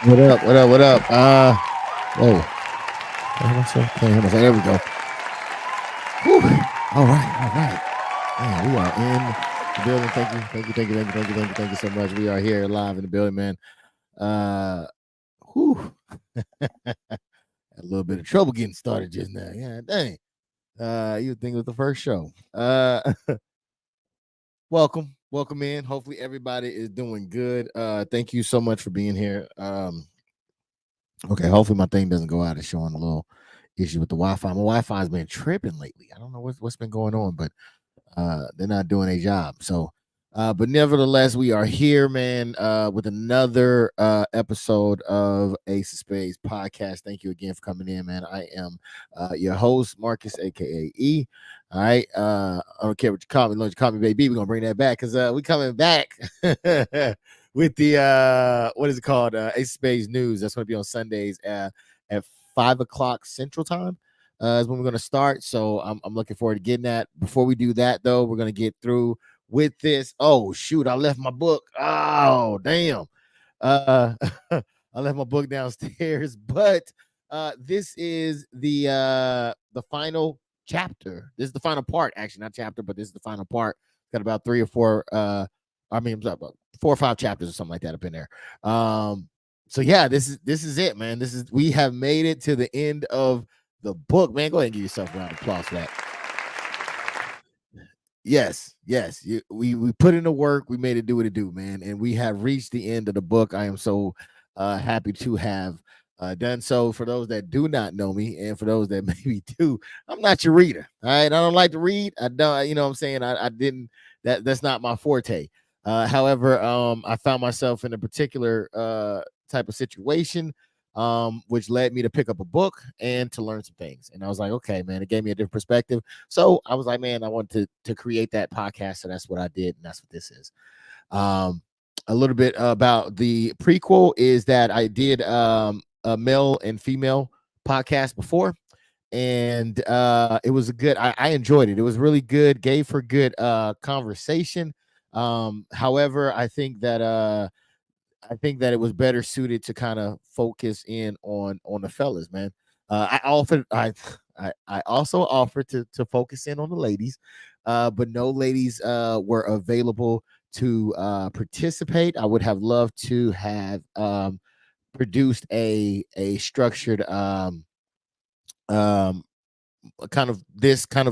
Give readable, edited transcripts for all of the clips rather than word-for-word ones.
What up? What up? What up? Whoa. Can't hear myself. There we go. Whew. All right. Man, we are in the building. Thank you so much. We are here live in the building, man. Whew. Had a little bit of trouble getting started just now. Yeah, dang. You would think it was the first show. Welcome in. Hopefully everybody is doing good. Thank you so much for being here. Okay, hopefully my thing doesn't go out. It's showing a little issue with the Wi-Fi. My Wi-Fi has been tripping lately. I don't know what's been going on, but they're not doing a job. So, but nevertheless, we are here, man, with another episode of Ace of Spades podcast. Thank you again for coming in, man. I am your host, Marcus, aka E. All right. I don't care what you call me, long as you call me baby. We're gonna bring that back because we coming back with the what is it called? Ace of Spades News. That's gonna be on Sundays at 5 o'clock Central Time. Is when we're going to start. So I'm looking forward to getting that. Before we do that, though, we're going to get through with this. Oh, shoot. I left my book. Oh, damn. I left my book downstairs. But this is the final chapter. This is the final part, actually, not chapter, but this is the final part. Got about 3 or 4. About 4 or 5 chapters or something like that up in there. So yeah, this is it, man. We have made it to the end of the book, man. Go ahead and give yourself a round of applause for that. Yes. We put in the work. We made it do what it do, man. And we have reached the end of the book. I am so happy to have done so. For those that do not know me, and for those that maybe do, I'm not your reader. All right, I don't like to read. I don't. You know what I'm saying? I didn't. That's not my forte. However, I found myself in a particular type of situation, which led me to pick up a book and to learn some things. And I was like, okay, man, it gave me a different perspective. So I was like, man, I wanted to create that podcast. So that's what I did. And that's what this is. A little bit about the prequel is that I did a male and female podcast before. And it was a good, I enjoyed it. It was really good, gave for good conversation. However, I think that it was better suited to kind of focus in on the fellas, man. I also offered to focus in on the ladies, but no ladies were available to participate. I would have loved to have produced a structured kind of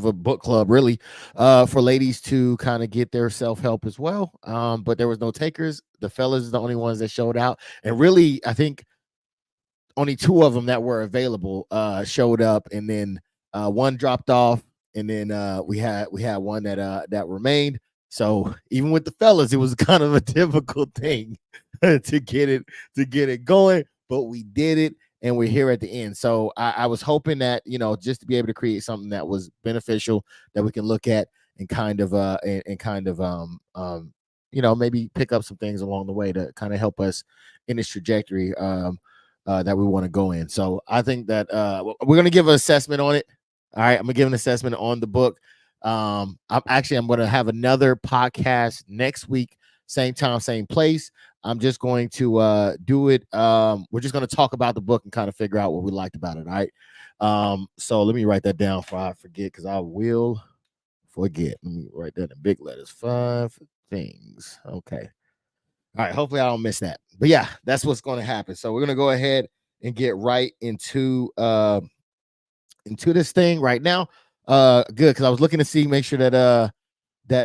a book club, really, for ladies to kind of get their self-help as well. But there was no takers. The fellas are the only ones that showed out, and really I think only 2 of them that were available showed up, and then one dropped off, and then we had one that remained. So even with the fellas, it was kind of a difficult thing to get it going, but we did it, and we're here at the end. So I was hoping that, just to be able to create something that was beneficial that we can look at and kind of maybe pick up some things along the way to kind of help us in this trajectory that we want to go in. So I think that we're going to give an assessment on it. All right, I'm going to give an assessment on the book. I'm going to have another podcast next week, same time, same place. I'm just going to do it. We're just going to talk about the book and kind of figure out what we liked about it. All right. So let me write that down before I forget, because I will forget. Let me write that in big letters. 5 things. Okay. All right. Hopefully I don't miss that. But yeah, that's what's going to happen. So we're going to go ahead and get right into this thing right now. Good, because I was looking to make sure that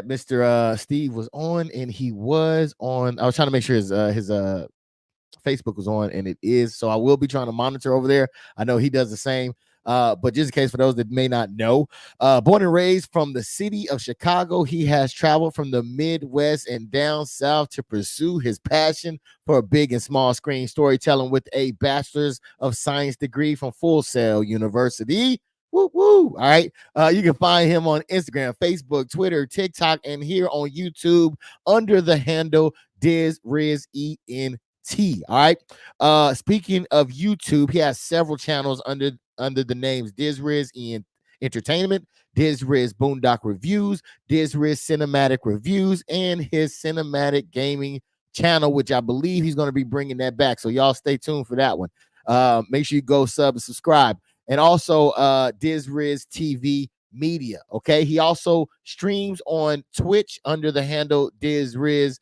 Mr. Steve was on, and he was on. I was trying to make sure his Facebook was on, and it is. So I will be trying to monitor over there. I know he does the same. But just in case, for those that may not know, born and raised from the city of Chicago, he has traveled from the Midwest and down south to pursue his passion for big and small screen storytelling with a Bachelor's of Science degree from Full Sail University. Woo woo. All right. You can find him on Instagram, Facebook, Twitter, TikTok, and here on YouTube under the handle DisRizCinematicReviews. All right. Speaking of YouTube, he has several channels under the names DisRiz Entertainment, DisRiz BoonDocks Reviews, DisRizCinematicReviews, and his cinematic gaming channel, which I believe he's going to be bringing that back. So y'all stay tuned for that one. Make sure you go sub and subscribe. And also DisRiz TV Media. Okay. He also streams on Twitch under the handle DisRiz,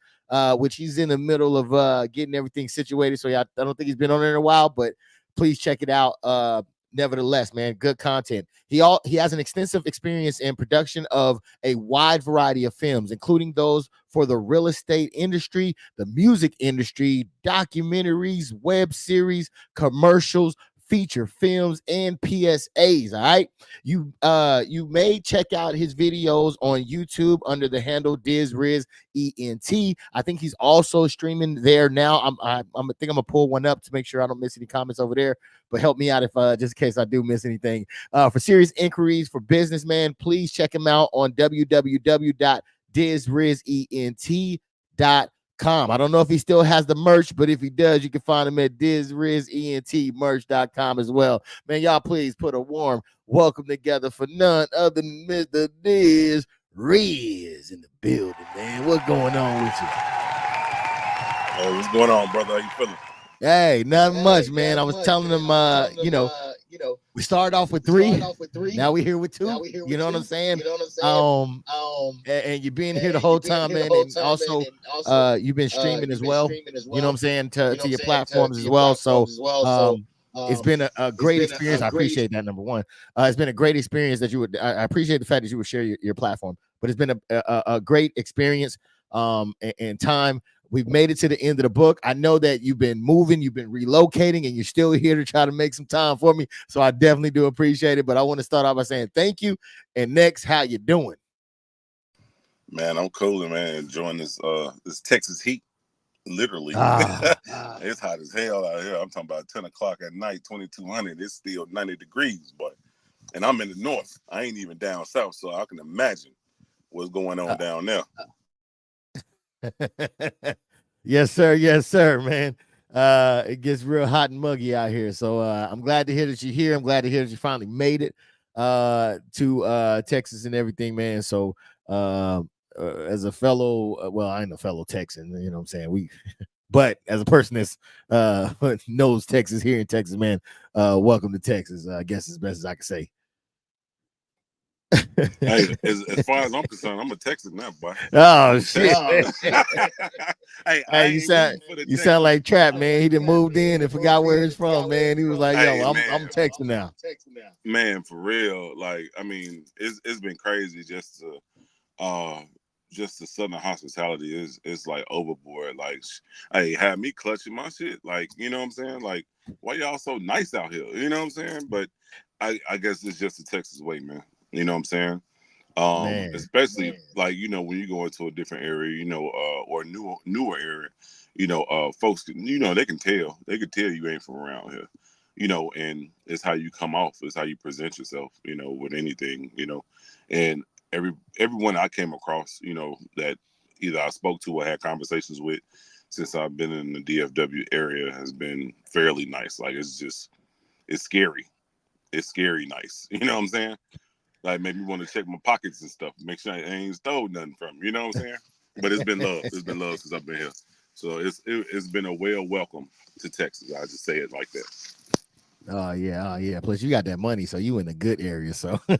which he's in the middle of getting everything situated. So I don't think he's been on it in a while, but please check it out. Nevertheless, man, good content. He has an extensive experience in production of a wide variety of films, including those for the real estate industry, the music industry, documentaries, web series, commercials, feature films, and PSAs. All right, you may check out his videos on YouTube under the handle DisRizCinematicReviews. I think he's also streaming there now. I think I'm gonna pull one up to make sure I don't miss any comments over there. But help me out if just in case I do miss anything. For serious inquiries for businessman, please check him out on www.DisRizCinematicReviews.com. I don't know if he still has the merch, but if he does, you can find him at DisRizCinematicReviews.com as well. Man, y'all please put a warm welcome together for none other than Mr. DisRiz in the building, man. What's going on with you? Hey, what's going on, brother? How you feeling? Hey, nothing much, man. I was telling him, we started off with three. Now we're here with two. You know what I'm saying? And you've been here the whole time, man. And also, you've been streaming as well. You know what I'm saying? To your platforms as well. So, it's been a great experience. I appreciate that. Number one, it's been a great experience that you would. I appreciate the fact that you would share your platform. But it's been a great experience. And time. We've made it to the end of the book. I know that you've been moving, you've been relocating, and you're still here to try to make some time for me. So I definitely do appreciate it. But I want to start off by saying thank you. And next, how you doing? Man, I'm cool, man. Enjoying this Texas heat. Literally. It's hot as hell out here. I'm talking about 10 o'clock at night, 2200. It's still 90 degrees, boy. And I'm in the north. I ain't even down south, so I can imagine what's going on down there. Yes, sir, man. It gets real hot and muggy out here, so I'm glad to hear that you're here. I'm glad to hear that you finally made it to Texas and everything, man. So as a fellow, well, I ain't a fellow Texan, you know what I'm saying, but as a person that's knows Texas, here in Texas, man, welcome to Texas. I guess as best as I can say. Hey, as far as I'm concerned, I'm a Texan now, boy. Oh shit! Hey, you sound like Trap, man. He done moved in and forgot where he's from, man. He was like, "Yo, I'm Texan now." Man, for real. Like, I mean, it's been crazy just the Southern hospitality is like overboard. Like, hey, had me clutching my shit. Like, you know what I'm saying? Like, why y'all so nice out here? You know what I'm saying? But I guess it's just the Texas way, man. You know what I'm saying? Especially like, you know, when you go into a different area, you know, or newer area, you know, folks, you know, they can tell you ain't from around here, you know, and it's how you come off, it's how you present yourself, you know, with anything, you know, and everyone I came across, you know, that either I spoke to or had conversations with since I've been in the DFW area has been fairly nice. Like, it's scary. It's scary nice. You know what I'm saying? Like, maybe want to check my pockets and stuff, make sure I ain't stole nothing from you know what I'm saying? But it's been love. It's been love since I've been here. So it's been a welcome to Texas. I just say it like that. Oh yeah. Plus you got that money, so you in a good area. So I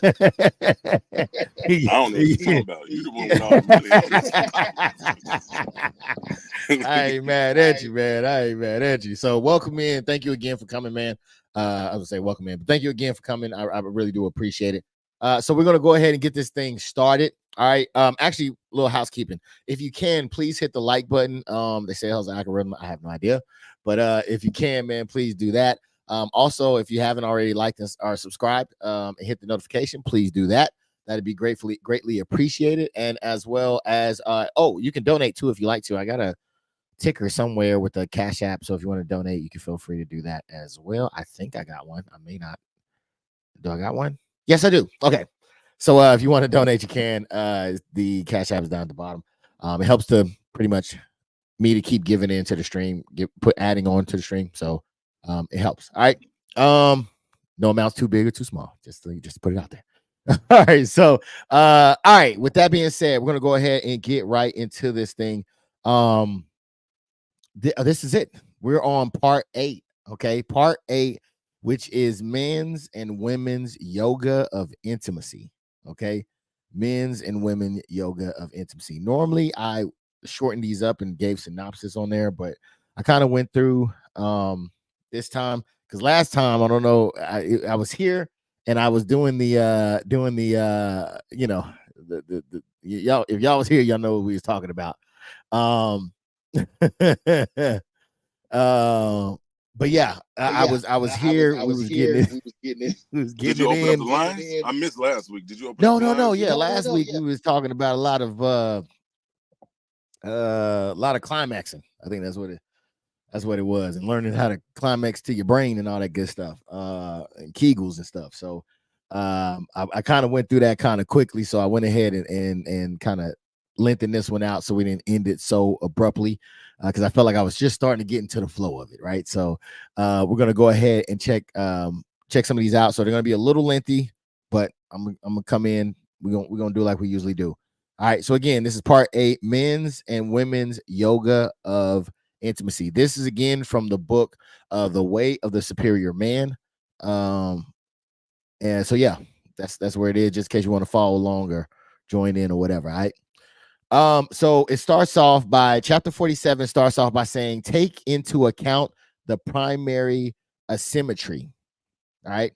don't know what you're talking about. You the one with all the money. I ain't mad at you, man. I ain't mad at you. So welcome in. Thank you again for coming, man. I would say welcome in, but thank you again for coming. I really do appreciate it. So we're gonna go ahead and get this thing started. All right. Actually, a little housekeeping. If you can, please hit the like button. They say how's the algorithm? I have no idea, but if you can, man, please do that. Also, if you haven't already liked us or subscribed and hit the notification, please do that. That'd be greatly appreciated. And as well as you can donate too if you like to. I got a ticker somewhere with the Cash App, so if you want to donate, you can feel free to do that as well. I think I got one. I may not. Do I got one? Yes, I do. Okay. So if you want to donate, you can. The Cash App is down at the bottom. It helps to pretty much me to keep giving into the stream, adding on to the stream. So it helps. All right. No amount's too big or too small. Just to put it out there. All right. So all right. With that being said, we're gonna go ahead and get right into this thing. this is it. We're on part 8. Okay, part 8, which is men's and women's yoga of intimacy. Okay, men's and women yoga of intimacy. Normally, I shortened these up and gave synopsis on there, but I kind of went through this time because last time I don't know, I was here and I was doing the y'all, if y'all was here, y'all know what we was talking about. um but yeah, I was here. We was getting it. We was getting it. We was Did getting you it open up the in. lines? I missed last week. Did you open up No, the no, no. lines? Yeah, last week we was talking about a lot of climaxing. I think that's what it was, and learning how to climax to your brain and all that good stuff, and Kegels and stuff. So I kind of went through that kind of quickly, so I went ahead and kind of lengthened this one out so we didn't end it so abruptly, because I felt like I was just starting to get into the flow of it, right? So we're gonna go ahead and check some of these out. So they're gonna be a little lengthy, but I'm gonna come in. We're gonna do like we usually do. All right. So again, this is part 8, men's and women's yoga of intimacy. This is again from the book The Way of the Superior Man. And so yeah, that's where it is, just in case you want to follow along or join in or whatever. All right. So it starts off by chapter 47 starts off by saying, take into account the primary asymmetry. All right.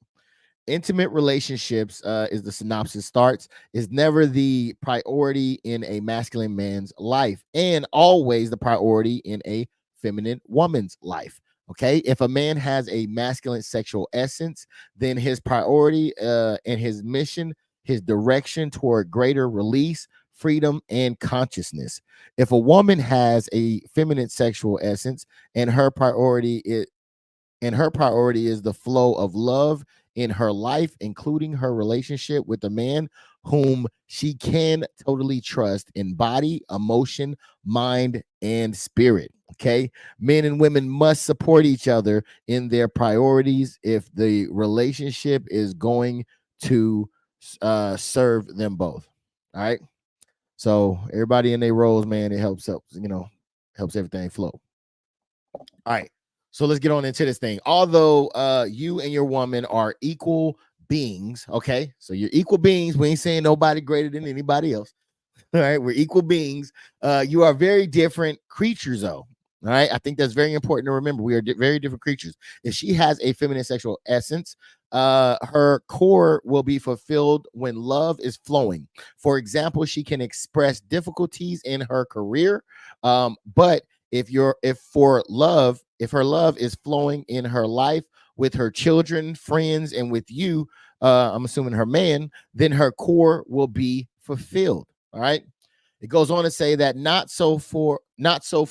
Intimate relationships, is the synopsis starts, is never the priority in a masculine man's life and always the priority in a feminine woman's life. Okay, if a man has a masculine sexual essence, then his priority and his mission, his direction toward greater release, freedom, and consciousness. If a woman has a feminine sexual essence and her priority is the flow of love in her life, including her relationship with a man whom she can totally trust in body, emotion, mind, and spirit. Okay. Men and women must support each other in their priorities if the relationship is going to serve them both. All right. So everybody in their roles, man, it helps helps everything flow. All right. So let's get on into this thing. Although you and your woman are equal beings, okay? So you're equal beings. We ain't saying nobody greater than anybody else. All right, we're equal beings. You are very different creatures, though. All right, I think that's very important to remember. We are very different creatures. If she has a feminine sexual essence, her core will be fulfilled when love is flowing. For example, she can express difficulties in her career, but if her love is flowing in her life with her children, friends, and with you, I'm assuming her man, then her core will be fulfilled. All right. It goes on to say that not so for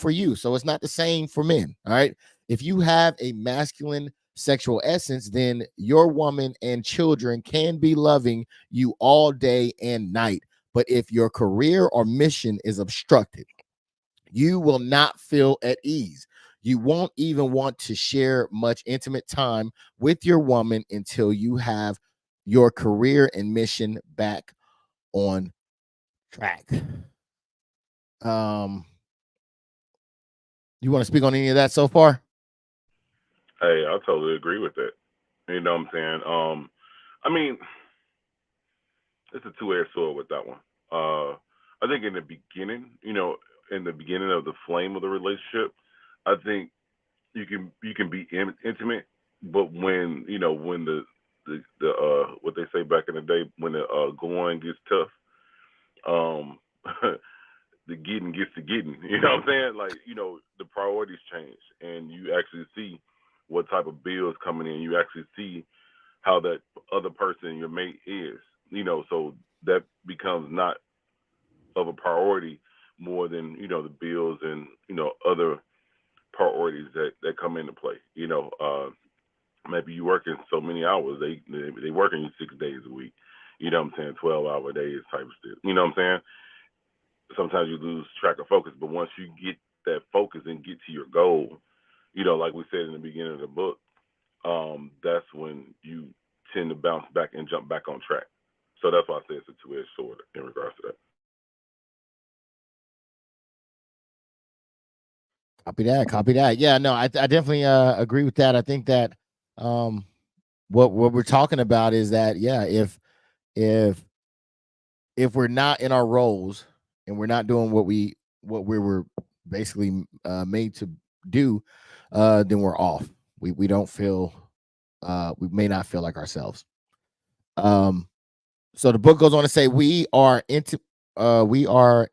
you. So it's not the same for men. All right. If you have a masculine sexual essence, then your woman and children can be loving you all day and night. But if your career or mission is obstructed, you will not feel at ease. You won't even want to share much intimate time with your woman until you have your career and mission back on track. Um, you want to speak on any of that so far? Hey, I totally agree with that. You know what I'm saying? I mean, it's a two-edged sword with that one. I think in the beginning, in the beginning of the flame of the relationship, I think you can be intimate, but when the what they say back in the day, when the going gets tough, um, the getting gets to getting. You know what I'm saying? Like, the priorities change, and you actually see what type of bills coming in. You actually see how that other person, your mate, is. So that becomes not of a priority more than the bills and other priorities that come into play. Maybe you working so many hours, they working you 6 days a week. You know what I'm saying? 12-hour days type of stuff. You know what I'm saying? Sometimes you lose track of focus, but once you get that focus and get to your goal, like we said in the beginning of the book, that's when you tend to bounce back and jump back on track. So that's why I say it's a two-edged sword in regards to that. Copy that. Yeah, no, I definitely agree with that. I think that um what we're talking about is that, yeah, if if we're not in our roles and we're not doing what we were basically made to do, then we're off. We don't feel we may not feel like ourselves. Um so the book goes on to say we are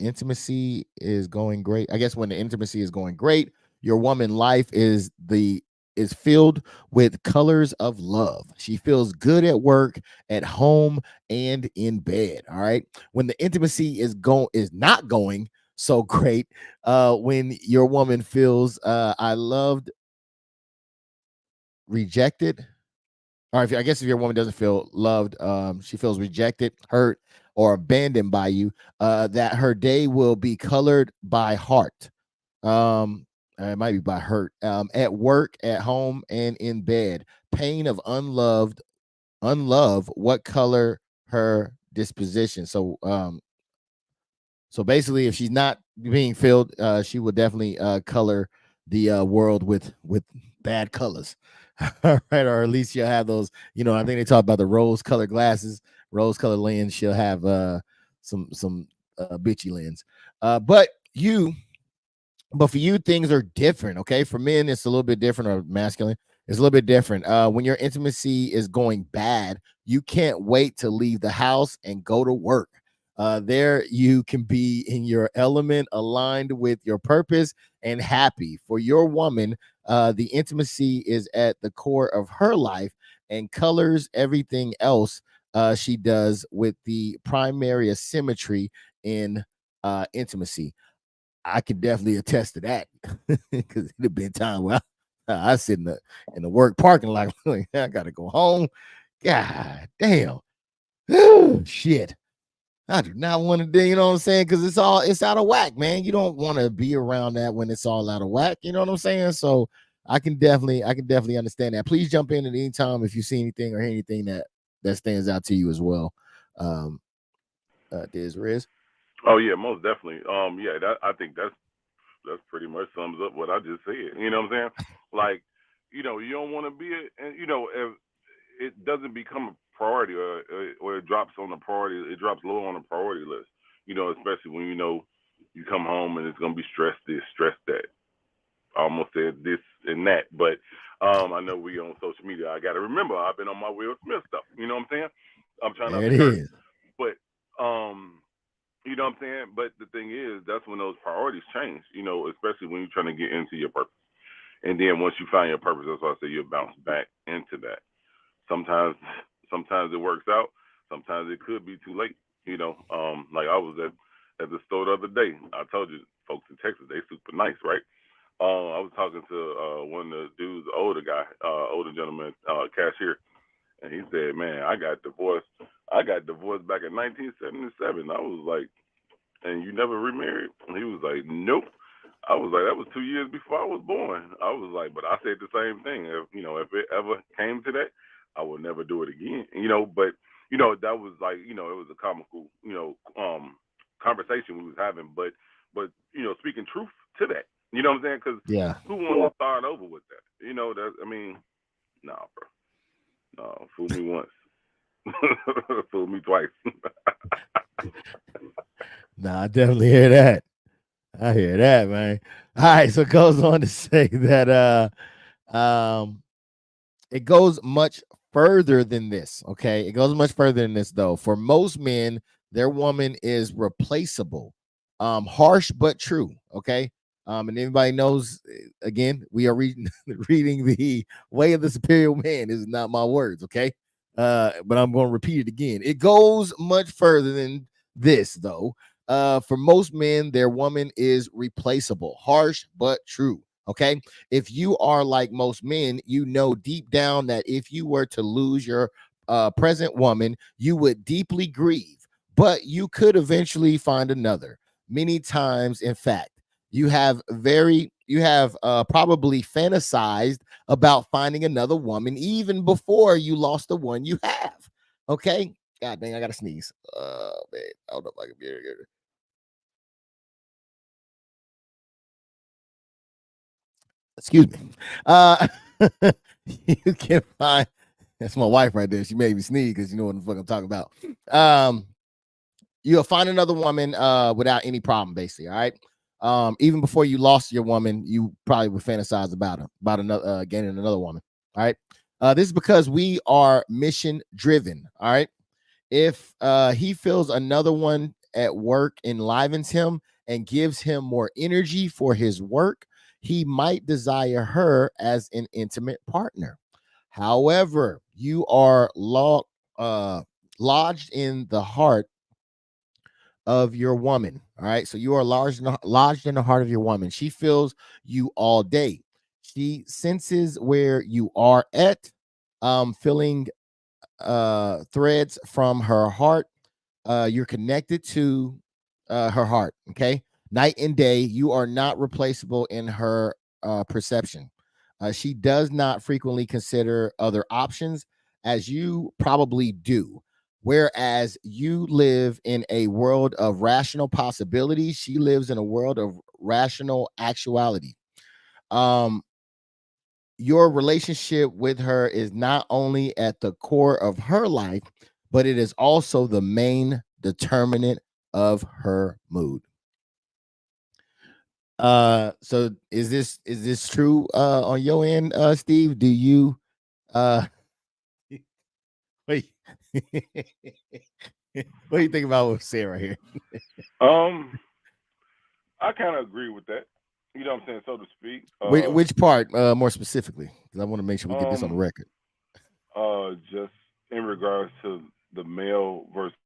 intimacy is going great. I guess when the intimacy is going great, your woman life is filled with colors of love. She feels good at work, at home, and in bed. All right. When the intimacy is not going so great, when your woman feels I loved, rejected, or if I guess if your woman doesn't feel loved, she feels rejected, hurt, or abandoned by you, that her day will be colored by heart. It might be by hurt. At work, at home, and in bed. Pain of unlove, what color her disposition. So basically, if she's not being filled, she will definitely color the world with bad colors. All right, or at least she'll have those. I think they talk about the rose-colored glasses, rose-colored lens. She'll have some bitchy lens. But you but for you, things are different. Okay, for men, it's a little bit different, or masculine, it's a little bit different. When your intimacy is going bad, you can't wait to leave the house and go to work. There you can be in your element, aligned with your purpose, and happy. For your woman, the intimacy is at the core of her life and colors everything else she does with the primary asymmetry in intimacy. I could definitely attest to that because it'd been time where I sit in the work parking lot. Like, I gotta go home. God damn. Shit. I do not want to do, you know what I'm saying? Because it's out of whack, man. You don't want to be around that when it's all out of whack. You know what I'm saying? So I can definitely understand that. Please jump in at any time if you see anything or hear anything that stands out to you as well. Um, Riz. Oh yeah, most definitely. Yeah, I think that's pretty much sums up what I just said. You know what I'm saying? Like, you don't want to be it, and if it doesn't become a priority, or it drops on the priority, it drops low on the priority list. Especially when you come home and it's gonna be stress this, stress that. I almost said this and that, but I know we on social media. I got to remember I've been on my Will Smith stuff. You know what I'm saying? I'm trying not There to it curse, is. but you know what I'm saying? But the thing is, that's when those priorities change, especially when you're trying to get into your purpose. And then once you find your purpose, that's why I say you'll bounce back into that. Sometimes sometimes it works out. Sometimes it could be too late. Like I was at the store the other day. I told you folks in Texas, they super nice, right? I was talking to one of the dudes, older gentleman, cashier, and he said, "Man, I got divorced. I got divorced back in 1977." I was like, "And you never remarried?" And he was like, "Nope." I was like, "That was 2 years before I was born." I was like, "But I said the same thing. If it ever came to that, I would never do it again." But that was like, it was a comical, conversation we was having, but speaking truth to that. You know what I'm saying? Because Yeah. who wants to start over with that? That I mean, nah, bro. No, fool me once, fool me twice. No, I definitely hear that. I hear that, man. All right, so it goes on to say that it goes much further than this. Okay, it goes much further than this though. For most men, their woman is replaceable. Harsh but true. Okay. And everybody knows, again, we are reading reading the Way of the Superior Man. This is not my words, okay? But I'm going to repeat it again. It goes much further than this, though. For most men, their woman is replaceable. Harsh but true. Okay. If you are like most men, you know deep down that if you were to lose your present woman, you would deeply grieve, but you could eventually find another. Many times, in fact, you have probably fantasized about finding another woman even before you lost the one you have. Okay. God dang, I gotta sneeze. Man, I don't know if I can be here. Excuse me. Uh, you can find that's my wife right there. She made me sneeze because you know what the fuck I'm talking about. You'll find another woman without any problem, basically. All right. Even before you lost your woman, you probably would fantasize about her, about another gaining another woman. All right. This is because we are mission driven. All right. If he feels another one at work enlivens him and gives him more energy for his work, he might desire her as an intimate partner. However, you are lodged in the heart of your woman. All right. So you are lodged in the heart of your woman. She feels you all day. She senses where you are at, feeling threads from her heart. You're connected to her heart. Okay. Night and day, you are not replaceable in her perception. She does not frequently consider other options, as you probably do. Whereas you live in a world of rational possibilities, she lives in a world of rational actuality. Um, your relationship with her is not only at the core of her life, but it is also the main determinant of her mood. So is this true on your end, Steve? Do you uh wait what do you think about what Sarah here? I kind of agree with that. You know what I'm saying, so to speak. Which part more specifically? Because I want to make sure we get this on the record. Just in regards to the male versus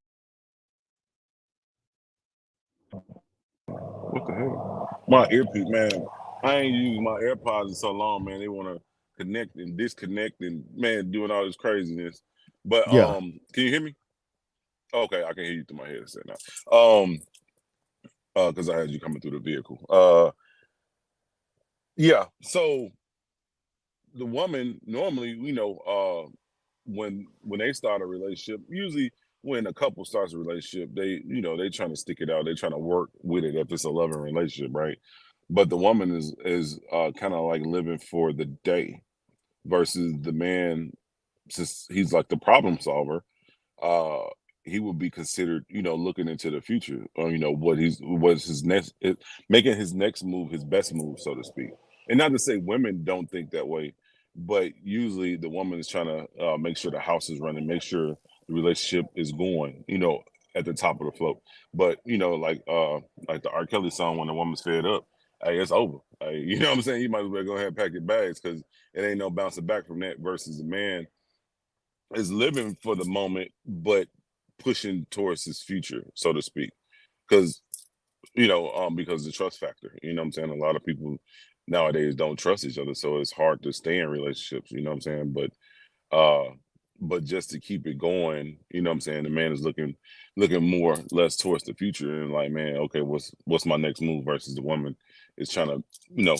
what the hell? My earpiece, man. I ain't used my AirPods in so long, man. They want to connect and disconnect and man doing all this craziness. But Yeah. can you hear me? Okay, I can hear you through my headset now. Because I had you coming through the vehicle. Yeah. So the woman normally, when they start a relationship, usually when a couple starts a relationship, they trying to stick it out, they trying to work with it if it's a loving relationship, right? But the woman is kind of like living for the day versus the man, since he's like the problem solver. uh he would be considered, looking into the future, or what's his next making his next move his best move, so to speak. And not to say women don't think that way, but usually the woman is trying to make sure the house is running, make sure the relationship is going, at the top of the float. But like the R. Kelly song, when the woman's fed up, hey, it's over. Hey, you know what I'm saying? You might as well go ahead and pack your bags, because it ain't no bouncing back from that. Versus the man is living for the moment, but pushing towards his future, so to speak. Because because the trust factor. You know what I'm saying? A lot of people nowadays don't trust each other, so it's hard to stay in relationships. You know what I'm saying? But just to keep it going, you know what I'm saying? The man is looking more less towards the future, and like, man, okay, what's my next move? Versus the woman is trying to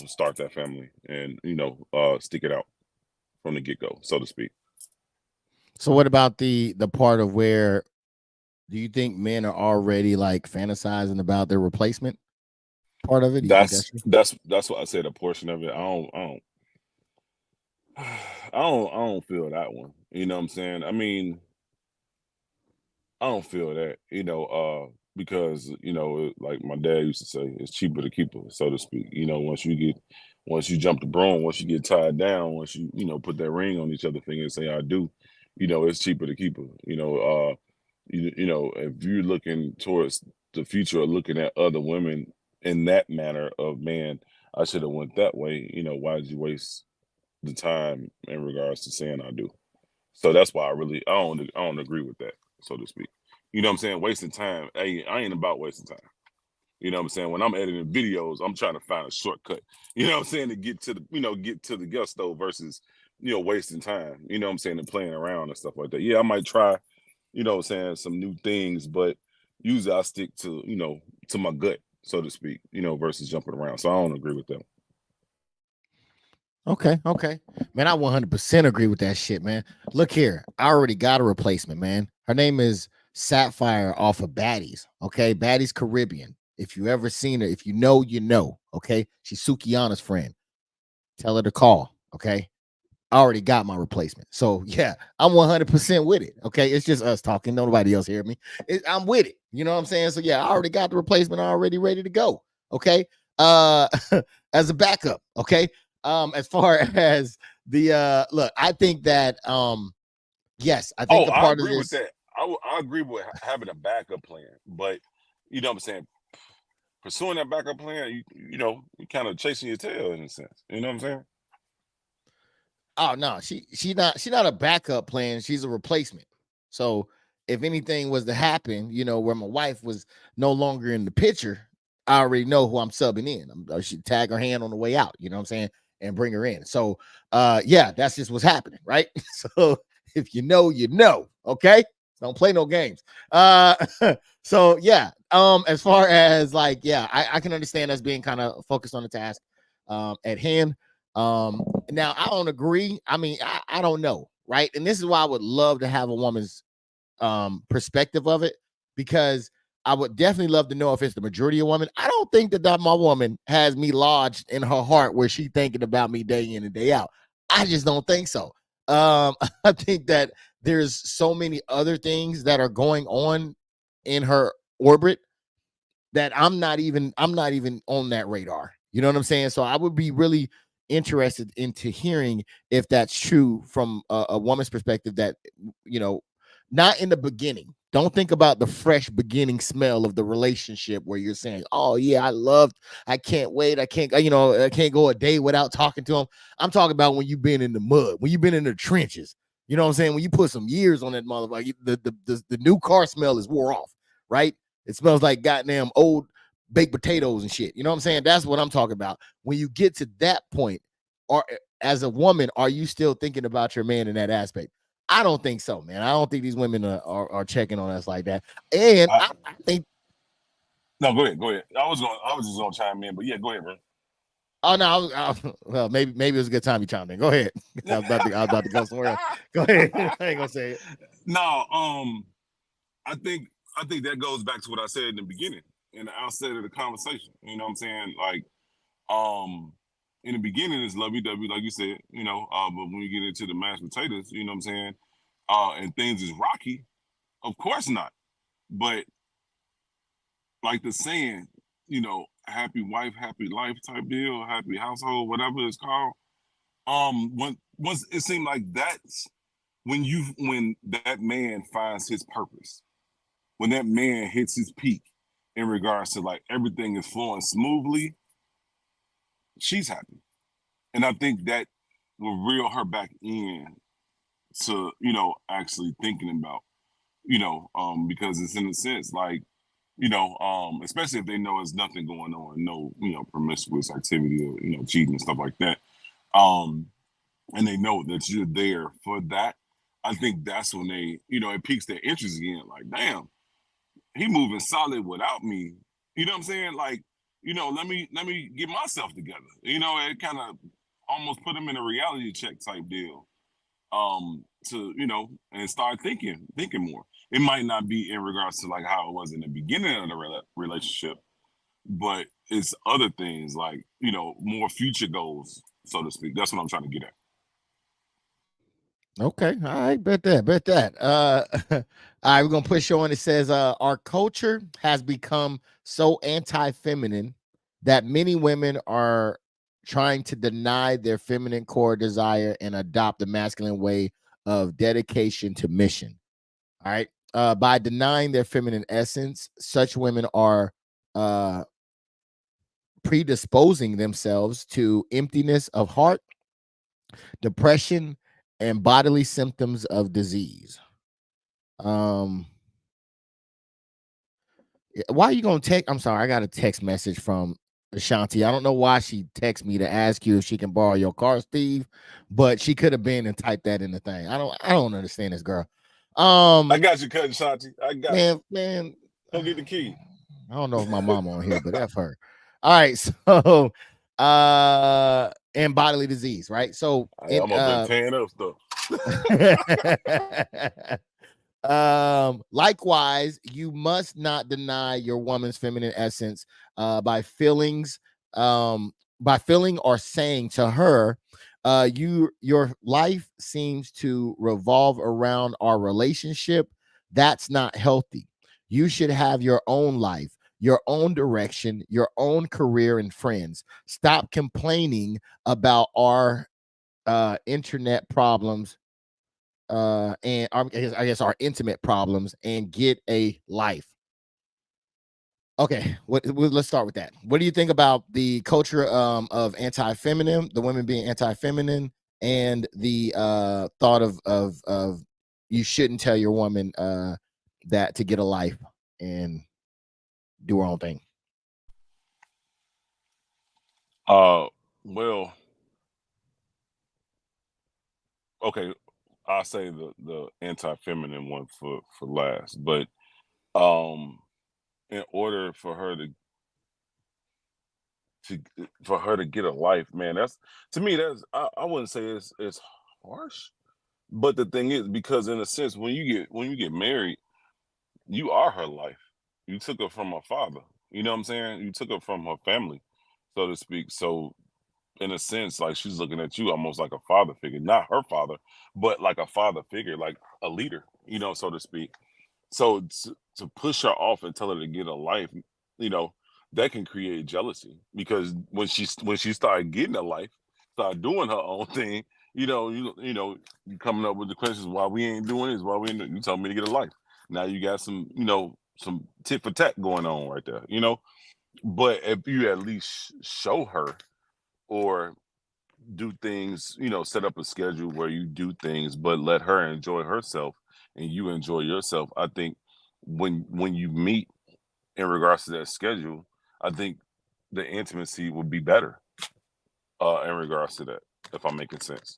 start that family and stick it out from the get go, so to speak. So what about the part of where do you think men are already like fantasizing about their replacement part of it? Do you think That's that's true? that's what I said. A portion of it. I don't feel that one. You know what I'm saying? I mean, I don't feel that. Because like my dad used to say, it's cheaper to keep her, so to speak. Once you jump the broom, once you get tied down, once you put that ring on each other finger and say I do, it's cheaper to keep her. If you're looking towards the future or looking at other women in that manner of, man, I should have went that way. Why did you waste the time in regards to saying I do? So that's why I don't agree with that, so to speak. You know what I'm saying? Wasting time. Hey, I ain't about wasting time. You know what I'm saying? When I'm editing videos, I'm trying to find a shortcut. You know what I'm saying? To get to the gusto versus, wasting time. You know what I'm saying? And playing around and stuff like that. Yeah, I might try, what I'm saying, some new things, but usually I stick to, to my gut, so to speak, versus jumping around. So I don't agree with that. Okay. Man, I 100% agree with that shit, man. Look here, I already got a replacement, man. Her name is Sapphire off of Baddies. Okay, Baddies Caribbean. If you ever seen her, if you know, you know. Okay, she's Sukiana's friend. tell her to call. Okay. I already got my replacement. So yeah, I'm 100% with it. Okay. It's just us talking. Nobody else hear me. I'm with it. You know what I'm saying? So yeah, I already got the replacement already ready to go. Okay. Uh as a backup. Okay. As far as the look, I think that yes, I think the I part of agree with this. that. I agree with having a backup plan, but you know what I'm saying. Pursuing that backup plan, you kind of chasing your tail in a sense. You know what I'm saying? Oh no, she's not a backup plan. She's a replacement. So if anything was to happen, where my wife was no longer in the picture, I already know who I'm subbing in. I should tag her hand on the way out. You know what I'm saying, and bring her in. So yeah, that's just what's happening, right? So if you know, you know. Okay, don't play no games. So yeah. As far as like, yeah, I can understand us being kind of focused on the task at hand. Now I don't agree. I mean, I don't know, right? And this is why I would love to have a woman's perspective of it, because I would definitely love to know if it's the majority of women. I don't think that my woman has me lodged in her heart where she thinking about me day in and day out. I just don't think so. I think that there's so many other things that are going on in her orbit that I'm not even on that radar. You know what I'm saying? So I would be really interested into hearing if that's true from a woman's perspective, that you know not in the beginning. Don't think about the fresh beginning smell of the relationship where you're saying, "Oh yeah, I can't wait, I can't, I can't go a day without talking to him." I'm talking about when you've been in the mud, when you've been in the trenches. You know what I'm saying? When you put some years on that motherfucker, the new car smell is wore off, right? It smells like goddamn old baked potatoes and shit. You know what I'm saying? That's what I'm talking about. When you get to that point, or as a woman, are you still thinking about your man in that aspect? I don't think so, man. I don't think these women are checking on us like that. And I think. No, go ahead, go ahead. I was just gonna chime in, but yeah, go ahead, bro. Oh no, well, maybe it was a good time you chimed in. Go ahead. I was about to go somewhere else. Go ahead. I ain't gonna say it. No, I think that goes back to what I said in the beginning, in the outset of the conversation. You know what I'm saying? Like, in the beginning it's lovey-dovey, like you said, but when you get into the mashed potatoes, you know what I'm saying, and things is rocky, of course not. But like the saying, happy wife, happy life type deal, happy household, whatever it's called. Once it seemed like that's when that man finds his purpose, when that man hits his peak in regards to like everything is flowing smoothly, she's happy. And I think that will reel her back in to, actually thinking about, because it's in a sense like, especially if they know there's nothing going on, no, promiscuous activity or, cheating and stuff like that. And they know that you're there for that. I think that's when they, it piques their interest again. Like, damn, he moving solid without me. You know what I'm saying? Like, let me get myself together. It kind of almost put him in a reality check type deal. To and start thinking more. It might not be in regards to like how it was in the beginning of the relationship, but it's other things like more future goals, so to speak. That's what I'm trying to get at. Okay, all right, bet that. All right, we're gonna push on. It says, our culture has become so anti-feminine that many women are trying to deny their feminine core desire and adopt the masculine way of dedication to mission. All right, by denying their feminine essence, such women are uh predisposing themselves to emptiness of heart, depression, and bodily symptoms of disease. Um, why are you gonna text? I'm sorry, I got a text message from Ashanti. I don't know why she texted me to ask you if she can borrow your car, Steve, but she could have been and typed that in the thing. I don't understand this girl. I got you, cousin Shanti. I got you. Man, Go get the key. I don't know if my mom on here, but F her. All right, so and bodily disease, right? So in I'm up there tearing up stuff. likewise, you must not deny your woman's feminine essence by feelings, by feeling or saying to her, your life seems to revolve around our relationship. That's not healthy. You should have your own life, your own direction, your own career and friends. Stop complaining about our internet problems, and I guess our intimate problems, and get a life. Okay, let's start with that. What do you think about the culture of anti-feminine, the women being anti-feminine, and the thought of you shouldn't tell your woman that to get a life and do her own thing? Well, okay, I'll say the anti-feminine one for last, but in order for her to get a life, man, that's, to me, that's, I wouldn't say it's harsh, but the thing is, because in a sense, when you get married, you are her life. You took her from her father. You know what I'm saying? You took her from her family, so to speak. So in a sense, like, she's looking at you almost like a father figure, not her father, but like a father figure, like a leader, so to speak. So to push her off and tell her to get a life, you know, that can create jealousy, because when she started getting a life, started doing her own thing, you coming up with the questions, why we ain't doing this, why we ain't, you told me to get a life. Now you got some tit for tat going on right there. But if you at least show her, or do things, set up a schedule where you do things, but let her enjoy herself and you enjoy yourself. I think when you meet in regards to that schedule, I think the intimacy would be better in regards to that, if I'm making sense.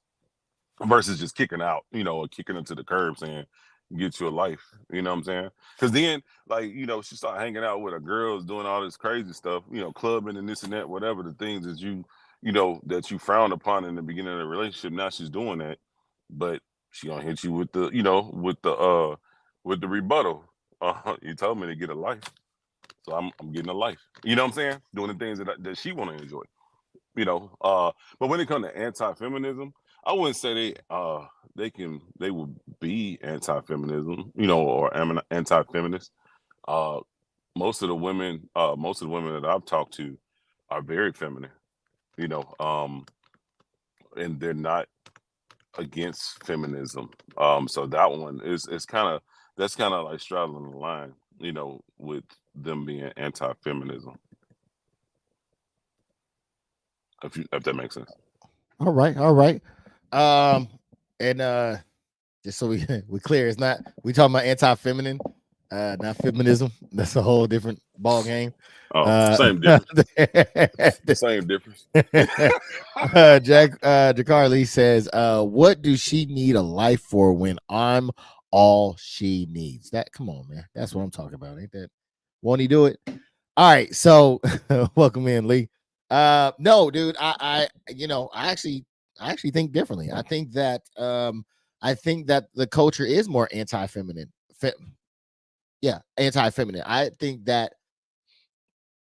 Versus just kicking out, or kicking them to the curb saying, get you a life. You know what I'm saying? Because then, like, she started hanging out with her girls, doing all this crazy stuff, clubbing and this and that, whatever the things that that you frowned upon in the beginning of the relationship. Now she's doing that, but she gonna hit you with the, with the rebuttal. You told me to get a life, so I'm getting a life. You know what I'm saying? Doing the things that she want to enjoy. But when it comes to anti-feminism, I wouldn't say they would be anti-feminism, or anti-feminist. Uh, most of the women that I've talked to are very feminine, you know, um, and they're not against feminism. So that one is kind of, that's kind of like straddling the line, with them being anti-feminism. If that makes sense. All right, all right. And just so we clear, it's not, we talking about anti-feminine, not feminism. That's a whole different ball game. Same difference. Same difference. Jacarly says, what do she need a life for when I'm all she needs? That, come on, man. That's what I'm talking about. Ain't that? Won't he do it? All right. So welcome in, Lee. No, dude, I actually think differently. I think that the culture is more anti-feminine. Anti-feminine. I think that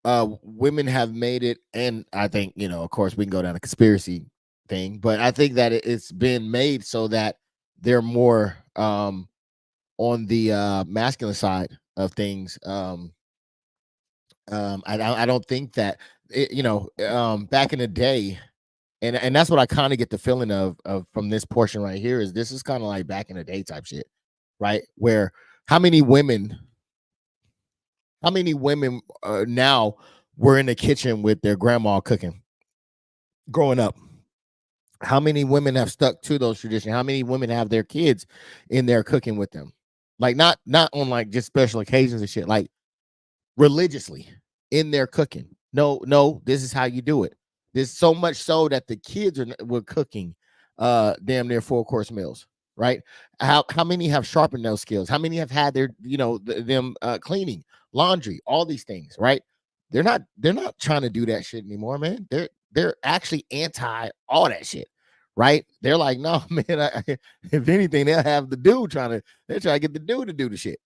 women have made it, and I think, of course, we can go down a conspiracy thing, but I think that it's been made so that they're more on the masculine side of things. I don't think that back in the day, and that's what I kind of get the feeling of from this portion right here, is this is kind of like back in the day type shit, right? Where how many women now were in the kitchen with their grandma cooking growing up? How many women have stuck to those traditions? How many women have their kids in there cooking with them? Like, not on like just special occasions and shit, like religiously in there cooking. No, this is how you do it. There's so much so that the kids were cooking damn near 4-course meals, right? How many have sharpened those skills? How many have had their, them cleaning, laundry, all these things, right? They're not trying to do that shit anymore, man. They're actually anti all that shit, right? They're like, no, man, if anything, they'll have the dude they're trying to get the dude to do the shit,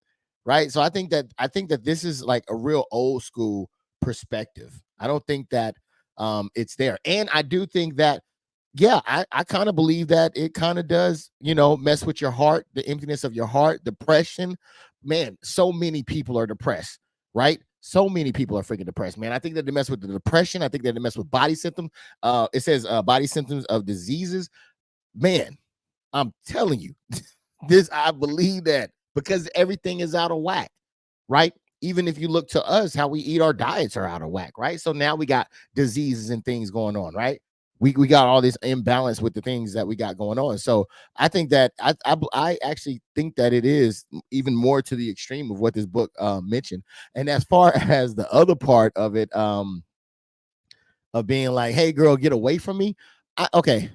right? So I think that this is like a real old school perspective. I don't think that it's there. And I do think that, yeah, I kind of believe that it kind of does, mess with your heart, the emptiness of your heart, depression. Man, so many people are depressed, right? So many people are freaking depressed, man. I think that they mess with the depression. I think that they mess with body symptoms. It says body symptoms of diseases. Man, I'm telling you, I believe that because everything is out of whack, right? Even if you look to us, how we eat, our diets are out of whack, right? So now we got diseases and things going on, right? We got all this imbalance with the things that we got going on. So I think that I actually think that it is even more to the extreme of what this book mentioned. And as far as the other part of it, of being like, hey girl, get away from me. Okay,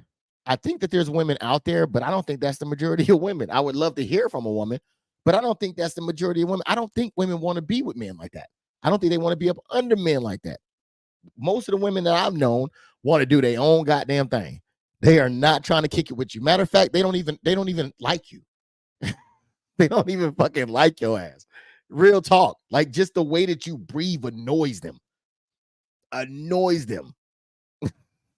I think that there's women out there, but I don't think that's the majority of women. I would love to hear from a woman, but I don't think that's the majority of women. I don't think women want to be with men like that. I don't think they want to be up under men like that. Most of the women that I've known want to do their own goddamn thing. They are not trying to kick it with you. Matter of fact, they don't even like you. They don't even fucking like your ass. Real talk. Like just the way that you breathe annoys them.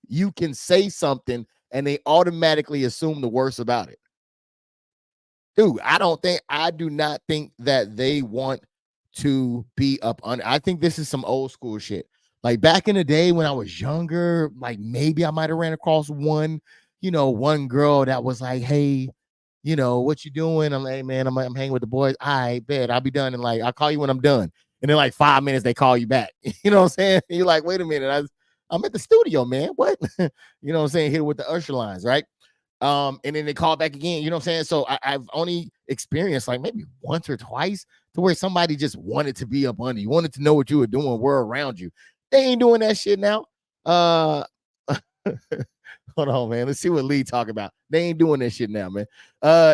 You can say something and they automatically assume the worst about it. Dude, I do not think that they want to be up under. I think this is some old school shit. Like back in the day when I was younger, like maybe I might have ran across one girl that was like, hey, what you doing? I'm like, hey, man, I'm hanging with the boys. I bet I'll be done. And like, I'll call you when I'm done. And then like 5 minutes, they call you back. You know what I'm saying? You're like, wait a minute. I'm at the studio, man. What? You know what I'm saying? Here with the usher lines, right? And then they call back again. You know what I'm saying? So I've only experienced like maybe once or twice to where somebody just wanted to be up under you, wanted to know what you were doing, were around you. They ain't doing that shit now. Hold on, man. Let's see what Lee talking about. They ain't doing that shit now, man.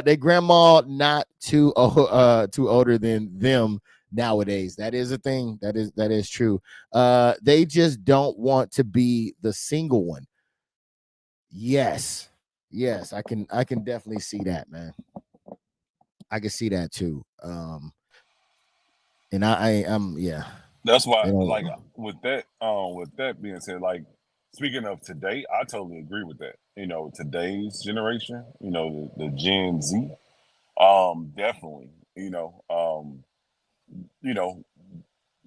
They grandma not too older than them nowadays. That is a thing. That is true. They just don't want to be the single one. Yes, I can definitely see that, man. I can see that too. And I'm yeah. That's why, like, with that being said, like, speaking of today, I totally agree with that. Today's generation, the Gen Z, definitely,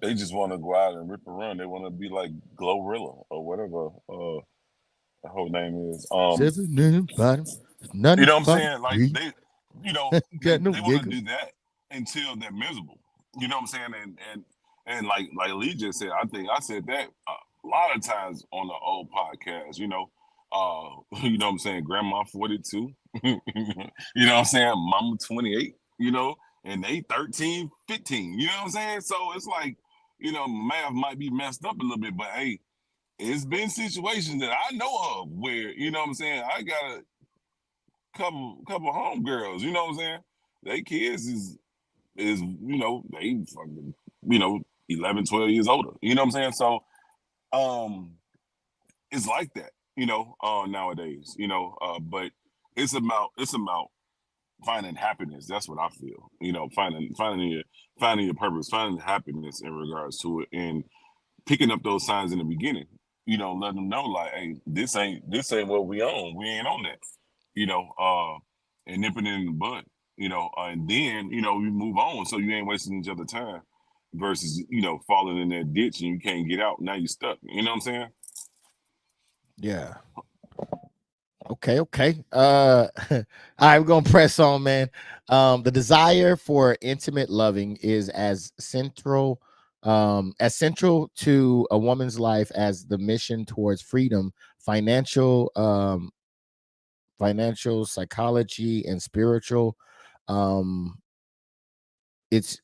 they just want to go out and rip a run. They want to be like Glorilla or whatever the whole name is. You know what I'm saying? Like they want to do that until they're miserable. You know what I'm saying? And like Lee just said, I think I said that a lot of times on the old podcast. You know what I'm saying? Grandma 42. You know what I'm saying? Mama 28. And they 13, 15. You know what I'm saying? So it's like, math might be messed up a little bit, but hey, it's been situations that I know of where, you know what I'm saying, I got a couple homegirls, you know what I'm saying? They kids is they fucking, 11, 12 years older. You know what I'm saying? So it's like that, nowadays, but it's about finding happiness. That's what I feel. Finding your purpose, finding happiness in regards to it, and picking up those signs in the beginning. Letting them know like, hey, this ain't what we on. We ain't on that. And nipping it in the bud. And then we move on, so you ain't wasting each other's time. Versus falling in that ditch and you can't get out. Now you're stuck. You know what I'm saying? Yeah. Okay. All right, we're gonna press on, man. The desire for intimate loving is as central to a woman's life as the mission towards freedom, financial, psychology, and spiritual.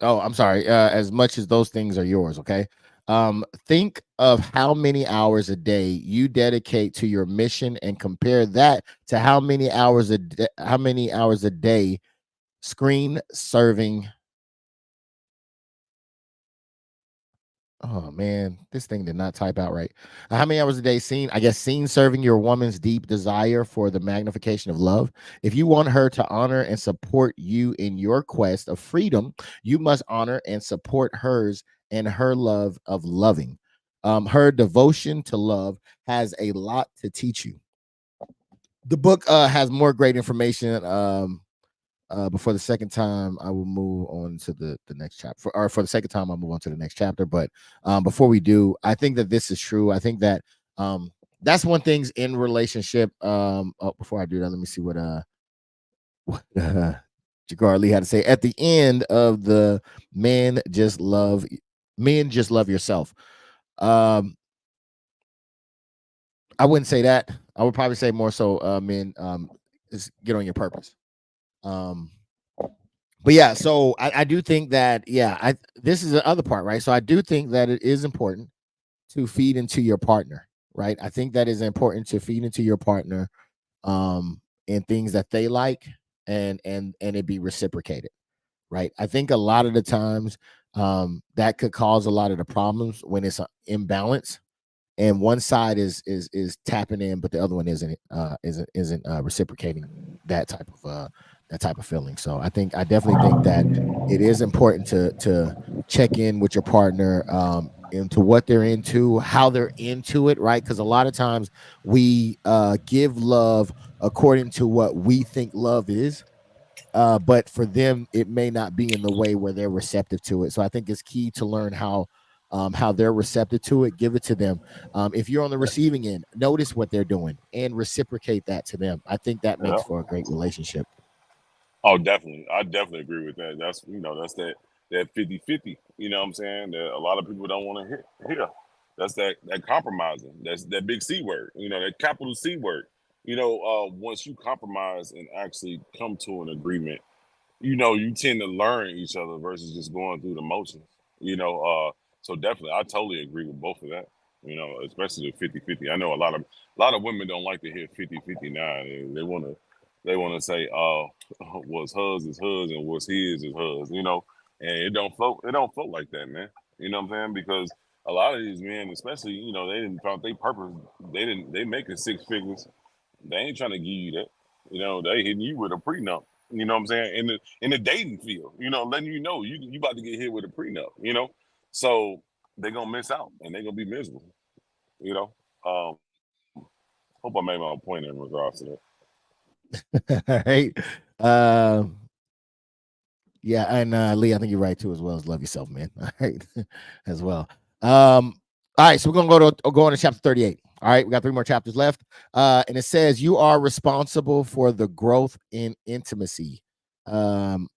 I'm sorry, as much as those things are yours. Okay. Think of how many hours a day you dedicate to your mission and compare that to how many hours a day screen serving. Oh man, this thing did not type out right. How many hours a day scene serving your woman's deep desire for the magnification of love. If you want her to honor and support you in your quest of freedom, you must honor and support hers and her love of loving. Her devotion to love has a lot to teach you. The book has more great information. Before the second time, I will move on to the next chapter. Or for the second time, I'll move on to the next chapter. But before we do, I think that this is true. I think that that's one thing's in relationship. Before I do that, let me see what Jagar Lee had to say at the end of the men just love yourself. I wouldn't say that. I would probably say more so men is get on your purpose. But yeah, so I do think that this is the other part, right? So I do think that it is important to feed into your partner, right? I think that is important to feed into your partner in things that they like and it be reciprocated, right? I think a lot of the times that could cause a lot of the problems when it's an imbalance and one side is tapping in but the other one isn't reciprocating that type of feeling. So I definitely think that it is important to check in with your partner into what they're into, how they're into it, right? Because a lot of times we give love according to what we think love is, but for them it may not be in the way where they're receptive to it. So I think it's key to learn how they're receptive to it. Give it to them. If you're on the receiving end, notice what they're doing and reciprocate that to them. I think that makes for a great relationship. Oh, definitely. I definitely agree with that. That's that's that 50-50. You know what I'm saying? That a lot of people don't want to hear. That's that compromising. That's that big C word. That capital C word. Once you compromise and actually come to an agreement, you tend to learn each other versus just going through the motions. So definitely I totally agree with both of that. Especially the 50-50. I know a lot of women don't like to hear 50-50 now. They wanna say, what's hers is hers and what's his is hers, and it don't float like that, man. You know what I'm saying? Because a lot of these men, especially, they didn't found their purpose, they making six figures. They ain't trying to give you that. They hitting you with a prenup. You know what I'm saying? In the dating field, letting you know you about to get hit with a prenup, So they're gonna miss out and they're gonna be miserable, you know. Hope I made my point in regards to All right. Yeah, and Lee, I think you're right too, as well as love yourself, man. All right, as well. All right, so we're gonna go on to chapter 38. All right, we got 3 more chapters left. And it says you are responsible for the growth in intimacy. The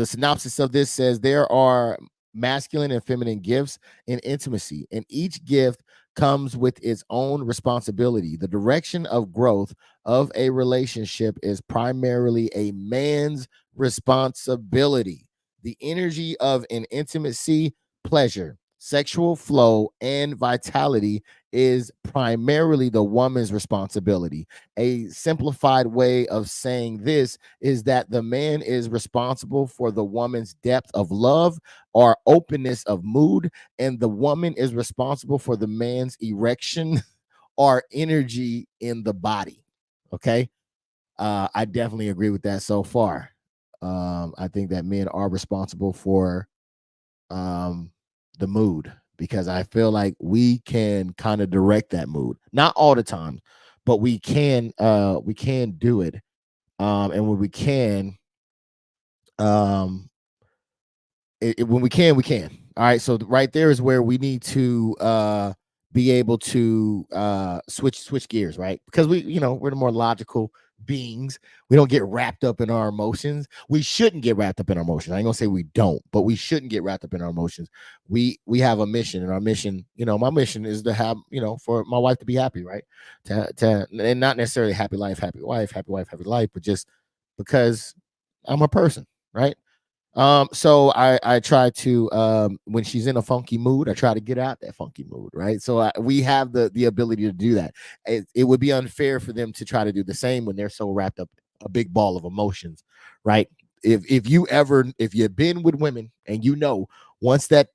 synopsis of this says there are masculine and feminine gifts in intimacy, and each gift comes with its own responsibility. The direction of growth of a relationship is primarily a man's responsibility. The energy of an intimacy, pleasure, sexual flow, and vitality is primarily the woman's responsibility. A simplified way of saying this is that the man is responsible for the woman's depth of love or openness of mood, and the woman is responsible for the man's erection or energy in the body. Okay. I definitely agree with that so far. I think that men are responsible for the mood because I feel like we can kind of direct that mood. Not all the time, but we can do it. And when we can, when we can, we can. All right. So right there is where we need to be able to switch gears, right? Because we're the more logical beings. We don't get wrapped up in our emotions. We shouldn't get wrapped up in our emotions. I ain't gonna say we don't, but we shouldn't get wrapped up in our emotions. We have a mission, and our mission, my mission is to have, for my wife to be happy, right? To and not necessarily happy life, happy wife, happy life, but just because I'm a person, right? So I try to when she's in a funky mood, I try to get out that funky mood, right? So we have the ability to do that. It would be unfair for them to try to do the same when they're so wrapped up a big ball of emotions, right? If you've been with women and once that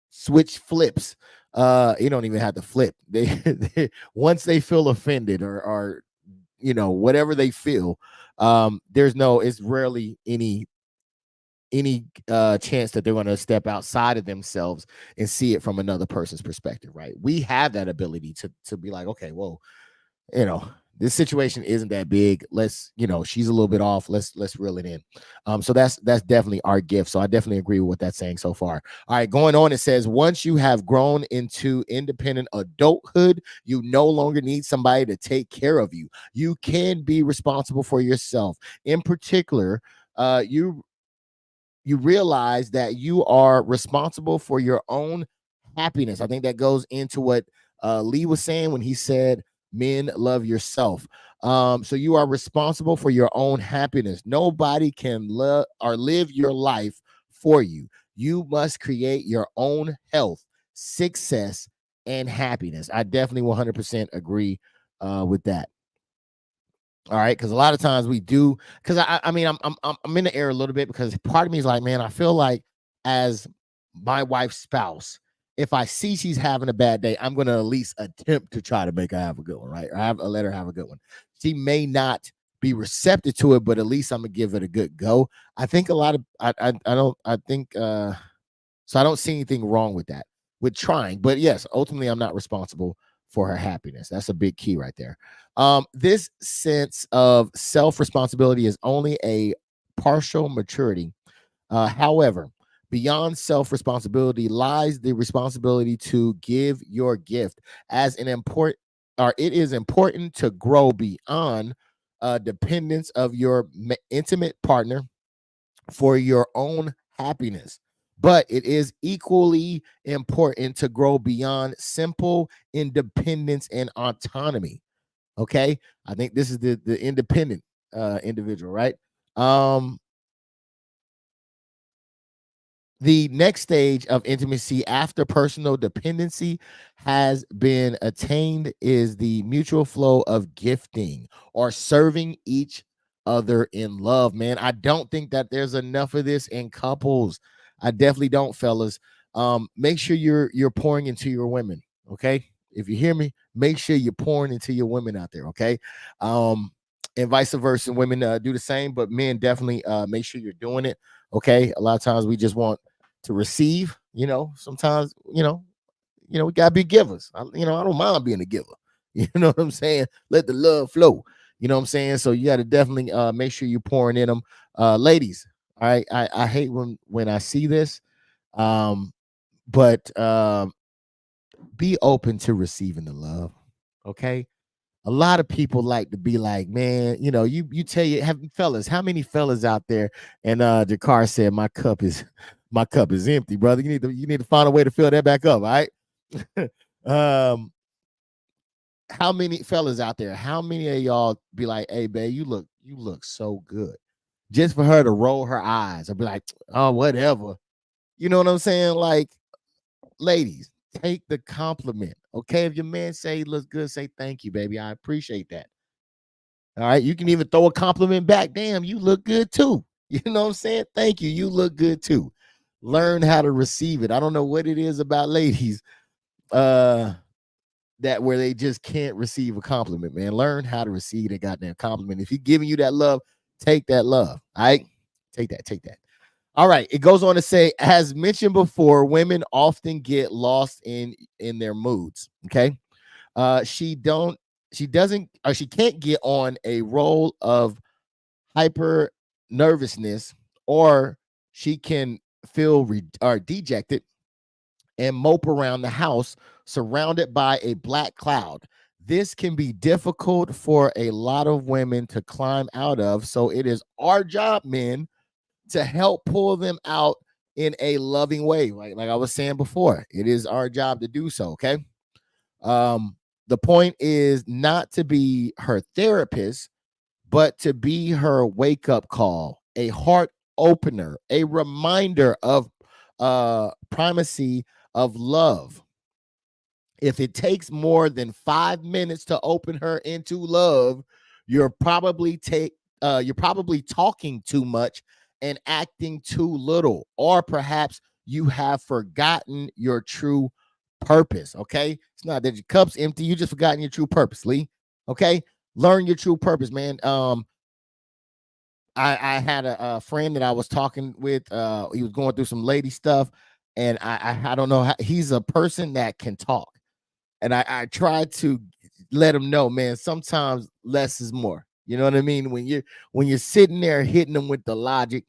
switch flips, you don't even have to flip. They once they feel offended or whatever they feel, it's rarely any any chance that they're going to step outside of themselves and see it from another person's perspective, right? We have that ability to be like, okay, well, this situation isn't that big. Let's, she's a little bit off. Let's reel it in. So that's definitely our gift. So I definitely agree with what that's saying so far. All right, going on, it says once you have grown into independent adulthood, you no longer need somebody to take care of you. You can be responsible for yourself. In particular, you realize that you are responsible for your own happiness. I think that goes into what Lee was saying when he said, men, love yourself. So you are responsible for your own happiness. Nobody can love or live your life for you. You must create your own health, success, and happiness. I definitely 100% agree with that. All right, because a lot of times we do. Because I mean, I'm in the air a little bit because part of me is like, man, I feel like as my wife's spouse, if I see she's having a bad day, I'm going to at least attempt to try to make her have a good one, right? Or let her have a good one. She may not be receptive to it, but at least I'm gonna give it a good go. I think a lot of I think so I don't see anything wrong with that, with trying. But yes, ultimately, I'm not responsible for her happiness. That's a big key right there. This sense of self-responsibility is only a partial maturity. However, beyond self-responsibility lies the responsibility to give your gift as an important, or it is important to grow beyond dependence of your intimate partner for your own happiness. But it is equally important to grow beyond simple independence and autonomy. Okay. I think this is the independent individual, right? The next stage of intimacy after personal dependency has been attained is the mutual flow of gifting or serving each other in love. Man, I don't think that there's enough of this in couples. I definitely don't, fellas. Make sure you're pouring into your women, okay? If you hear me, make sure you're pouring into your women out there, okay? And vice versa, women do the same, but men definitely make sure you're doing it, okay? A lot of times we just want to receive, sometimes, we gotta be givers. I don't mind being a giver. You know what I'm saying? Let the love flow. You know what I'm saying? So you got to definitely make sure you're pouring in them. Ladies, all right. I hate when I see this. But be open to receiving the love. Okay. A lot of people like to be like, man, you tell fellas, how many fellas out there? And Jakar said, my cup is empty, brother. You need to find a way to fill that back up. All right. How many fellas out there? How many of y'all be like, hey, babe, you look so good, just for her to roll her eyes or be like, oh, whatever. You know what I'm saying? Like, ladies, take the compliment. Okay, if your man say he looks good, say thank you, baby. I appreciate that. All right, you can even throw a compliment back. Damn, you look good too. You know what I'm saying? Thank you. You look good too. Learn how to receive it. I don't know what it is about ladies that where they just can't receive a compliment, man. Learn how to receive a goddamn compliment. If he's giving you that love, take that love. All right, take that. All right, it goes on to say, as mentioned before, women often get lost in their moods. Okay, she can't get on a roll of hyper nervousness, or she can feel dejected and mope around the house surrounded by a black cloud. This can be difficult for a lot of women to climb out of. So it is our job, men, to help pull them out in a loving way. Like I was saying before, it is our job to do so. Okay. The point is not to be her therapist, but to be her wake-up call, a heart opener, a reminder of primacy of love. If it takes more than 5 minutes to open her into love, you're probably talking too much and acting too little, or perhaps you have forgotten your true purpose. Okay, it's not that your cup's empty, you just forgotten your true purpose, Lee. Okay, learn your true purpose, man. I had a friend that I was talking with. He was going through some lady stuff, and I don't know how, he's a person that can talk, and I tried to let him know, man, sometimes less is more. You know what I mean? When you're sitting there hitting them with the logic,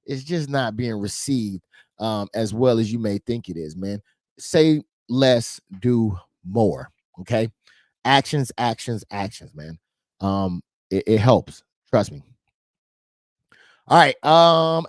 it's just not being received as well as you may think it is, man. Say less, do more. Okay, actions, actions, actions, man. It helps. Trust me. All right.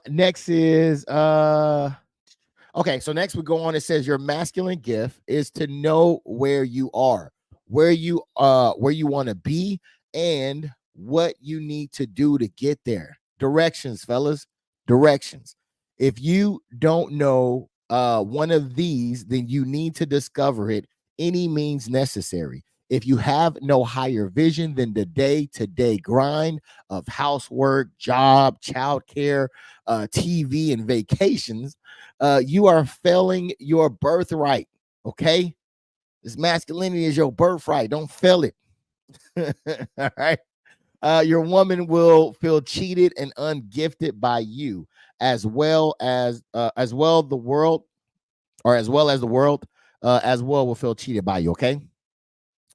Next is okay, so next we go on. It says your masculine gift is to know where you are, where you want to be, and what you need to do to get there. Directions, fellas. Directions. If you don't know one of these, then you need to discover it any means necessary. If you have no higher vision than the day-to-day grind of housework, job, childcare, TV, and vacations, you are failing your birthright. Okay, this masculinity is your birthright. Don't fail it. All right. Your woman will feel cheated and ungifted by you, as well the world, or as well as the world, as well will feel cheated by you. Okay.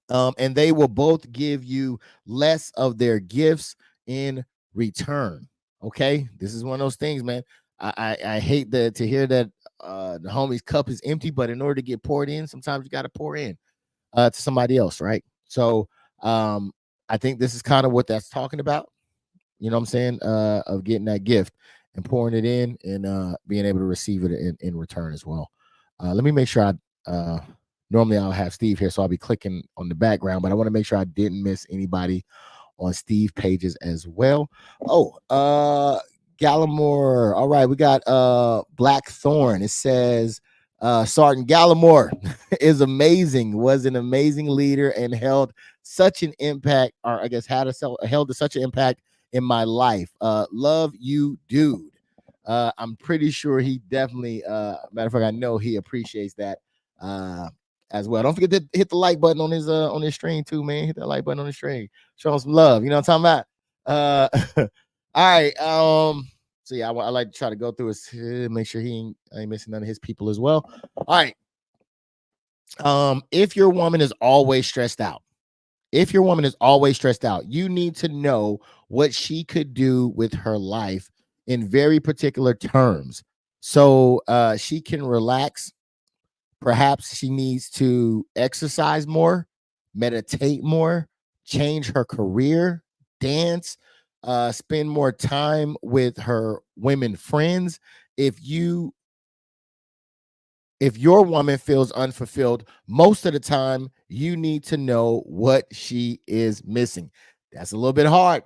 And they will both give you less of their gifts in return. Okay, this is one of those things, man. I hate to hear that the homie's cup is empty, but in order to get poured in, sometimes you got to pour in to somebody else, right? So I think this is kind of what that's talking about. You know what I'm saying? Of getting that gift and pouring it in, and being able to receive it in return as well. Let me make sure normally I'll have Steve here, so I'll be clicking on the background, but I want to make sure I didn't miss anybody on Steve pages as well. Oh, Gallimore. All right, we got Blackthorn. It says Sergeant Gallimore is amazing, was an amazing leader, and held such an impact, or I guess held such an impact in my life. Love you, dude. I'm pretty sure he definitely, matter of fact, I know he appreciates that as well. Don't forget to hit the like button on his stream too, man. Hit that like button on the stream. Show him some love. You know what I'm talking about? All right. So yeah, I like to try to go through his, make sure I ain't missing none of his people as well. All right. If your woman is always stressed out, you need to know what she could do with her life in very particular terms, so she can relax. Perhaps she needs to exercise more, meditate more, change her career, dance, spend more time with her women friends. If you if your woman feels unfulfilled, most of the time you need to know what she is missing. That's a little bit hard.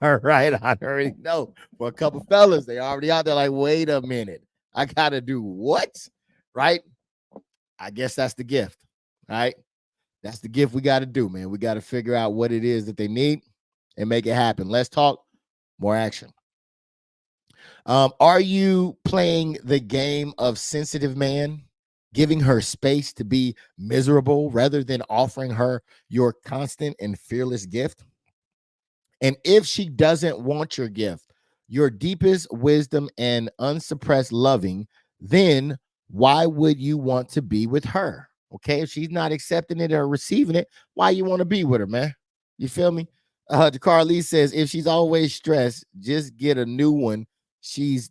All right, I already know. For a couple fellas, they already out there like, wait a minute, I gotta do what? Right? I guess that's the gift. Right? That's the gift we got to do, man. We got to figure out what it is that they need and make it happen. Less talk, more action. Are you playing the game of sensitive man, giving her space to be miserable rather than offering her your constant and fearless gift? And if she doesn't want your gift, your deepest wisdom and unsuppressed loving, then why would you want to be with her? Okay, if she's not accepting it or receiving it, why you want to be with her, man? You feel me? Jakar Lee says if she's always stressed, just get a new one. She's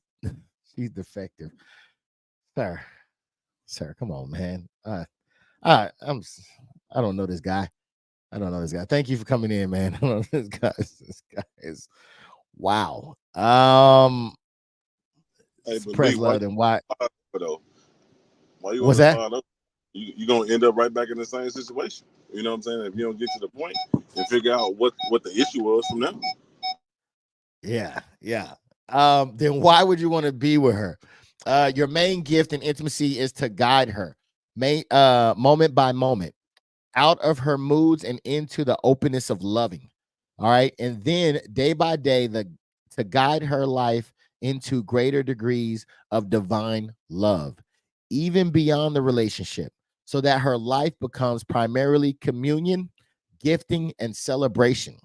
she's defective, sir. Sir, come on, man. I'm I don't know this guy. I don't know this guy. Thank you for coming in, man. I don't know this guy. This guy is wow. Hey, but Suppress Lee, love and why? though? Why you want What's to that? start up? You're gonna end up right back in the same situation. You know what I'm saying? If you don't get to the point and figure out what the issue was from there. Yeah, yeah. Then why would you want to be with her? Your main gift in intimacy is to guide her, moment by moment, out of her moods and into the openness of loving. All right. And then day by day, to guide her life into greater degrees of divine love, even beyond the relationship, so that her life becomes primarily communion, gifting, and celebration.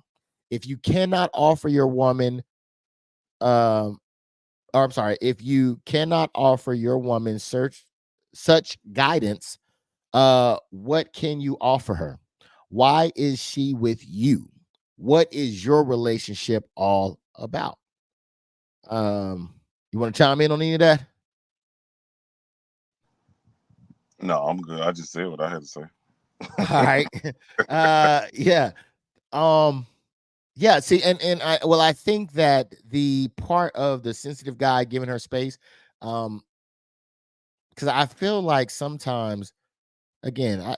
If you cannot offer your woman or I'm sorry, if you cannot offer your woman such guidance, what can you offer her? Why is she with you? What is your relationship all about? You want to chime in on any of that? No, I'm good. I just said what I had to say. All right. Yeah. Yeah, see, and I think that the part of the sensitive guy giving her space, because I feel like sometimes, again,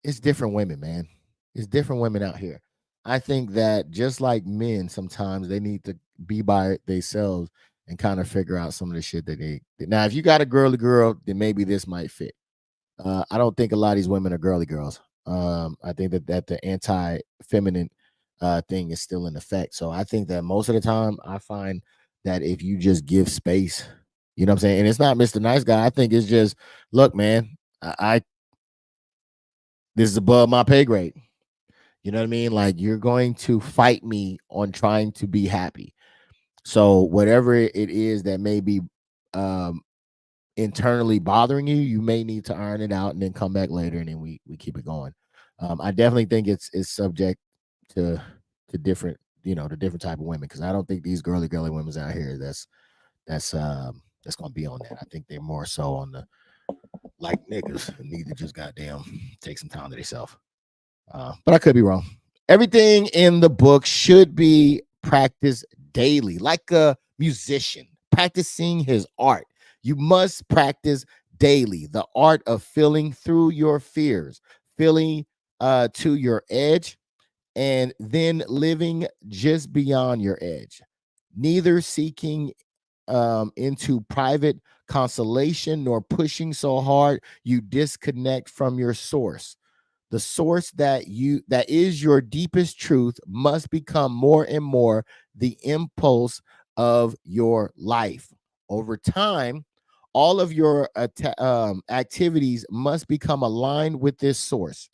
it's different women, man. It's different women out here. I think that just like men, sometimes they need to be by themselves and kind of figure out some of the shit that they. Now, if you got a girly girl, then maybe this might fit. I don't think a lot of these women are girly girls. I think that the anti-feminine thing is still in effect. So I think that most of the time, I find that if you just give space, you know what I'm saying, and it's not Mr. Nice Guy. I think it's just, look, man, I this is above my pay grade. You know what I mean? Like, you're going to fight me on trying to be happy. So whatever it is that may be um, internally bothering you, you may need to iron it out and then come back later, and then we keep it going. I definitely think it's subject to different, the different type of women, because I don't think these girly women's out here that's gonna be on that. I think they're more so on the like niggas who need to just goddamn take some time to themselves. But I could be wrong. Everything in the book should be practiced daily, like a musician practicing his art. You must practice daily the art of feeling through your fears, feeling to your edge, and then living just beyond your edge. Neither seeking into private consolation nor pushing so hard you disconnect from your source. The source that is your deepest truth must become more and more the impulse of your life. Over time, all of your activities must become aligned with this source,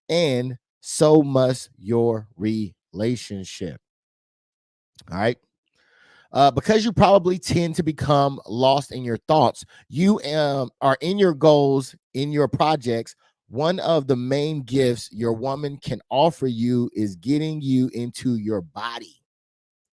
and so must your relationship. All right. Because you probably tend to become lost in your thoughts, you are in your goals, in your projects. One of the main gifts your woman can offer you is getting you into your body,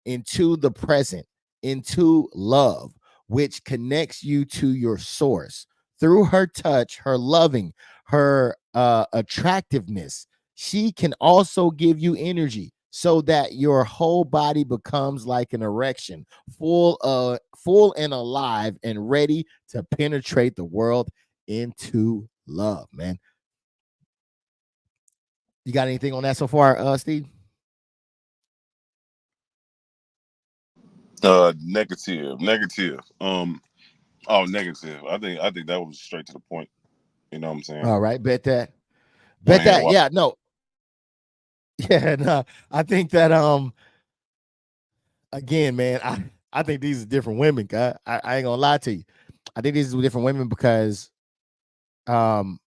into the present, into love, which connects you to your source. Through her touch, her loving, her attractiveness, she can also give you energy so that your whole body becomes like an erection, full and alive and ready to penetrate the world into love, man. You got anything on that so far, Steve? Negative. Oh, negative. I think that was straight to the point. You know what I'm saying? All right, bet that. I Bet ain't that. Yeah, no. Yeah, no. I think that again, man, I think these are different women. I ain't gonna lie to you. I think these are different women because um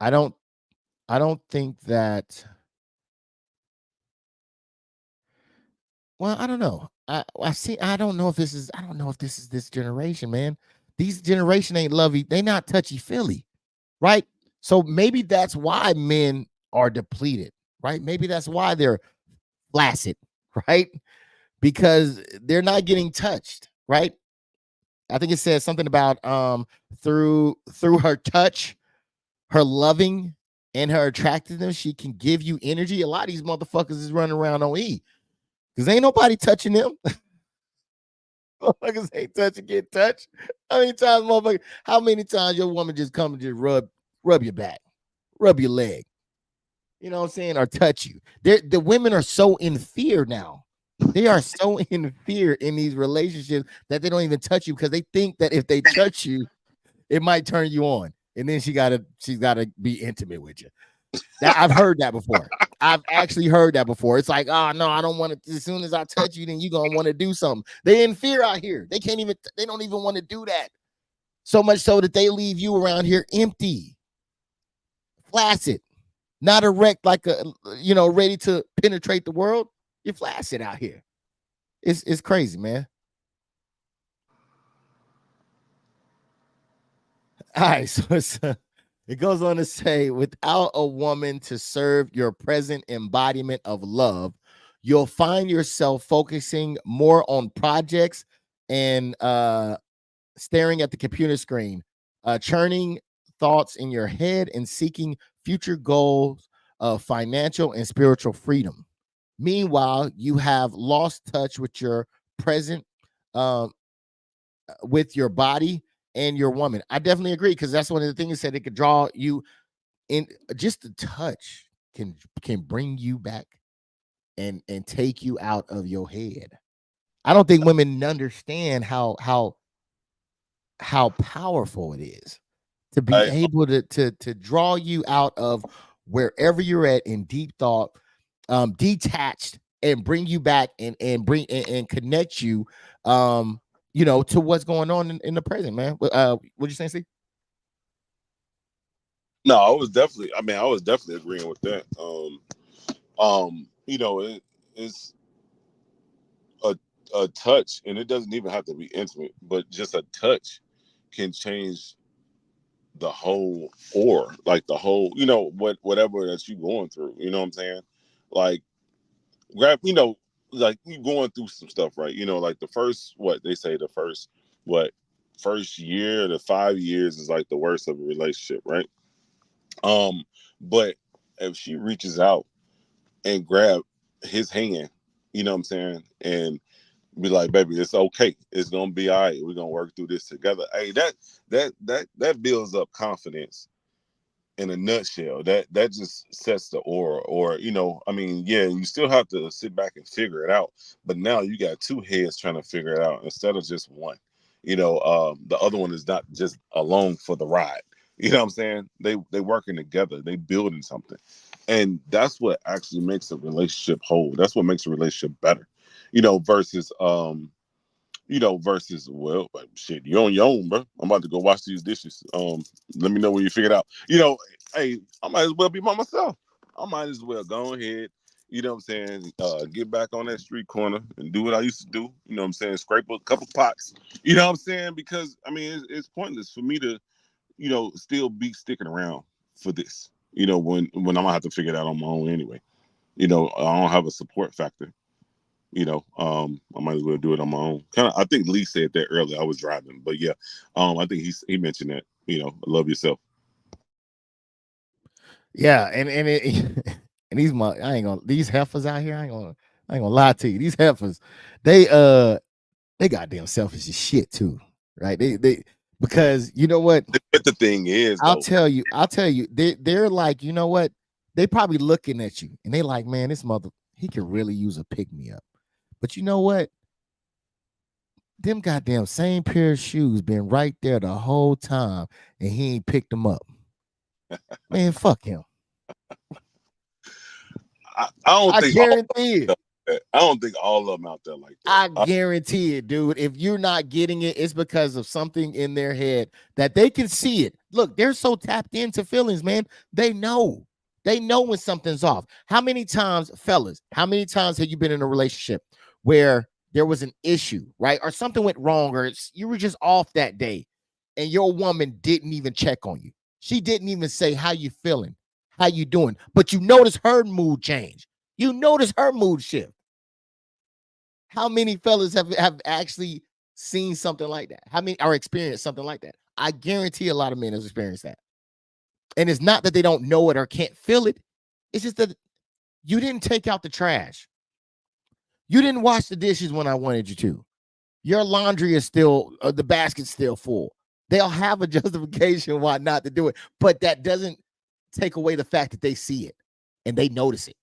I don't I don't think that, well, I don't know. I don't know if this is this generation, man. These generation ain't lovey, they not touchy feely, right? So maybe that's why men are depleted, right? Maybe that's why they're flaccid, right? Because they're not getting touched, right? I think it says something about through her touch, her loving, and her attractiveness, she can give you energy. A lot of these motherfuckers is running around on E because ain't nobody touching them. Motherfuckers ain't touching, get touched. How many times your woman just come and just rub your back, rub your leg, you know what I'm saying, or touch you? The women are so in fear now. They are so in fear in these relationships that they don't even touch you because they think that if they touch you, it might turn you on. And then she's gotta be intimate with you. That I've heard that before. I've actually heard that before. It's like, oh no, I don't want to. As soon as I touch you, then you're gonna want to do something. They in fear out here. They don't even want to do that. So much so that they leave you around here empty, flaccid, not erect, like ready to penetrate the world. You're flaccid out here. It's crazy, man. All right, so it goes on to say, without a woman to serve your present embodiment of love, you'll find yourself focusing more on projects and staring at the computer screen, churning thoughts in your head and seeking future goals of financial and spiritual freedom. Meanwhile, you have lost touch with your present, um, with your body and your woman. I definitely agree, because that's one of the things that said it could draw you in. Just the touch can bring you back and take you out of your head. I don't think women understand how powerful it is to be Hey, able to draw you out of wherever you're at in deep thought, detached, and bring you back and bring and connect you, to what's going on in the present, man. What you saying, Steve? no, I was definitely agreeing with that. It's a a touch, and it doesn't even have to be intimate, but just a touch can change the whole, or like the whole, whatever that you going through. You know what I'm saying? Like, grab, like you going through some stuff, right? Like the first, what they say, the first year to 5 years is like the worst of a relationship, right? But if she reaches out and grab his hand, you know what I'm saying, and be like, baby, it's okay, it's gonna be all right, we're gonna work through this together. Hey, that builds up confidence in a nutshell. That just sets the aura. Or, I mean, yeah, you still have to sit back and figure it out, but now you got two heads trying to figure it out instead of just one. The other one is not just alone for the ride. You know what I'm saying? They working together, they building something. And that's what actually makes a relationship whole. That's what makes a relationship better. Versus, well, like, shit, you're on your own, bro. I'm about to go wash these dishes. Let me know when you figure it out. Hey, I might as well be by myself. I might as well go ahead, you know what I'm saying, get back on that street corner and do what I used to do. You know what I'm saying? Scrape a couple pots. You know what I'm saying? Because, I mean, it's pointless for me to, still be sticking around for this, when I'm gonna have to figure it out on my own anyway. I don't have a support factor. I might as well do it on my own. Kind of, I think Lee said that earlier. I was driving, but yeah, I think he mentioned that. Love yourself. Yeah, and it, and I ain't gonna, these heifers out here. I ain't gonna lie to you. These heifers, they they goddamn selfish as shit too, right? They because you know what? But the thing is, I'll though, tell you, they're like, you know what? They probably looking at you and they like, man, this mother, he could really use a pick me up. But you know what? Them goddamn same pair of shoes been right there the whole time and he ain't picked them up. Man, fuck him. I don't I think guarantee it. I don't think all of them out there like that. I guarantee it, dude. If you're not getting it, it's because of something in their head that they can see it. Look, they're so tapped into feelings, man. They know. They know when something's off. How many times, fellas, how many times have you been in a relationship where there was an issue, right? Or something went wrong, or you were just off that day and your woman didn't even check on you. She didn't even say, how you feeling? How you doing? But you notice her mood change. You notice her mood shift. How many fellas have actually seen something like that? How many are experienced something like that? I guarantee a lot of men have experienced that. And it's not that they don't know it or can't feel it. It's just that you didn't take out the trash. You didn't wash the dishes when I wanted you to. Your laundry is still, the basket's still full. They'll have a justification why not to do it, but that doesn't take away the fact that they see it and they notice it.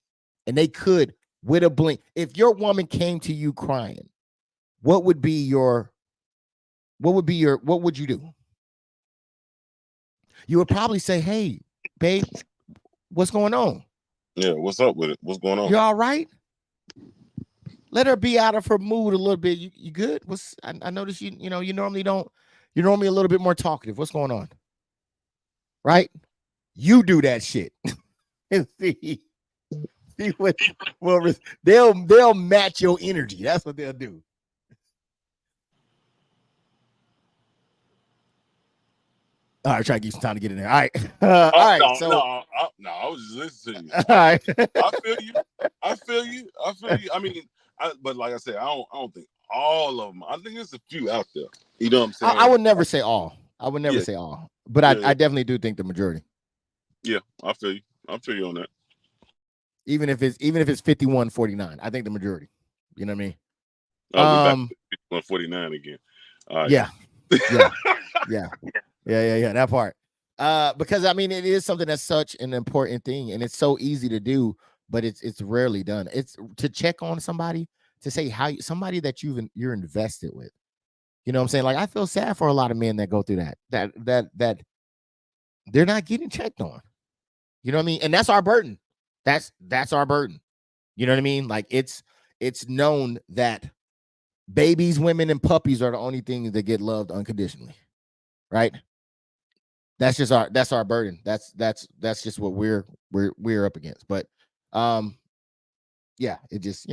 And they could, with a blink, if your woman came to you crying, what would you do? You would probably say, hey, babe, what's going on? Yeah, what's up with it? What's going on? You all right? Let her be out of her mood a little bit. You good? I noticed you normally don't, you're normally a little bit more talkative. What's going on? Right? You do that shit. And see, well, they'll match your energy. That's what they'll do. All right, try to give you some time to get in there. All right, all right. No, I was just listening to you. All right. I feel you. I feel you. I mean, but like I said, I don't think all of them. I think there's a few out there. You know what I'm saying? I would never say all. I would never Yeah. say all, but Yeah, I definitely do think the majority. Yeah, I feel you. I feel you on that. Even if it's 51-49, I think the majority. You know what I mean? Oh, we're back to 149 again. All right. Yeah. That part. Because I mean, it is something that's such an important thing, and it's so easy to do, but it's rarely done. It's to check on somebody, to say somebody that you're invested with. You know what I'm saying? Like, I feel sad for a lot of men that go through that they're not getting checked on. You know what I mean? And that's our burden. That's our burden. You know what I mean? Like, it's known that babies, women, and puppies are the only things that get loved unconditionally, right? That's just our burden. That's just what we're up against. But yeah, it just,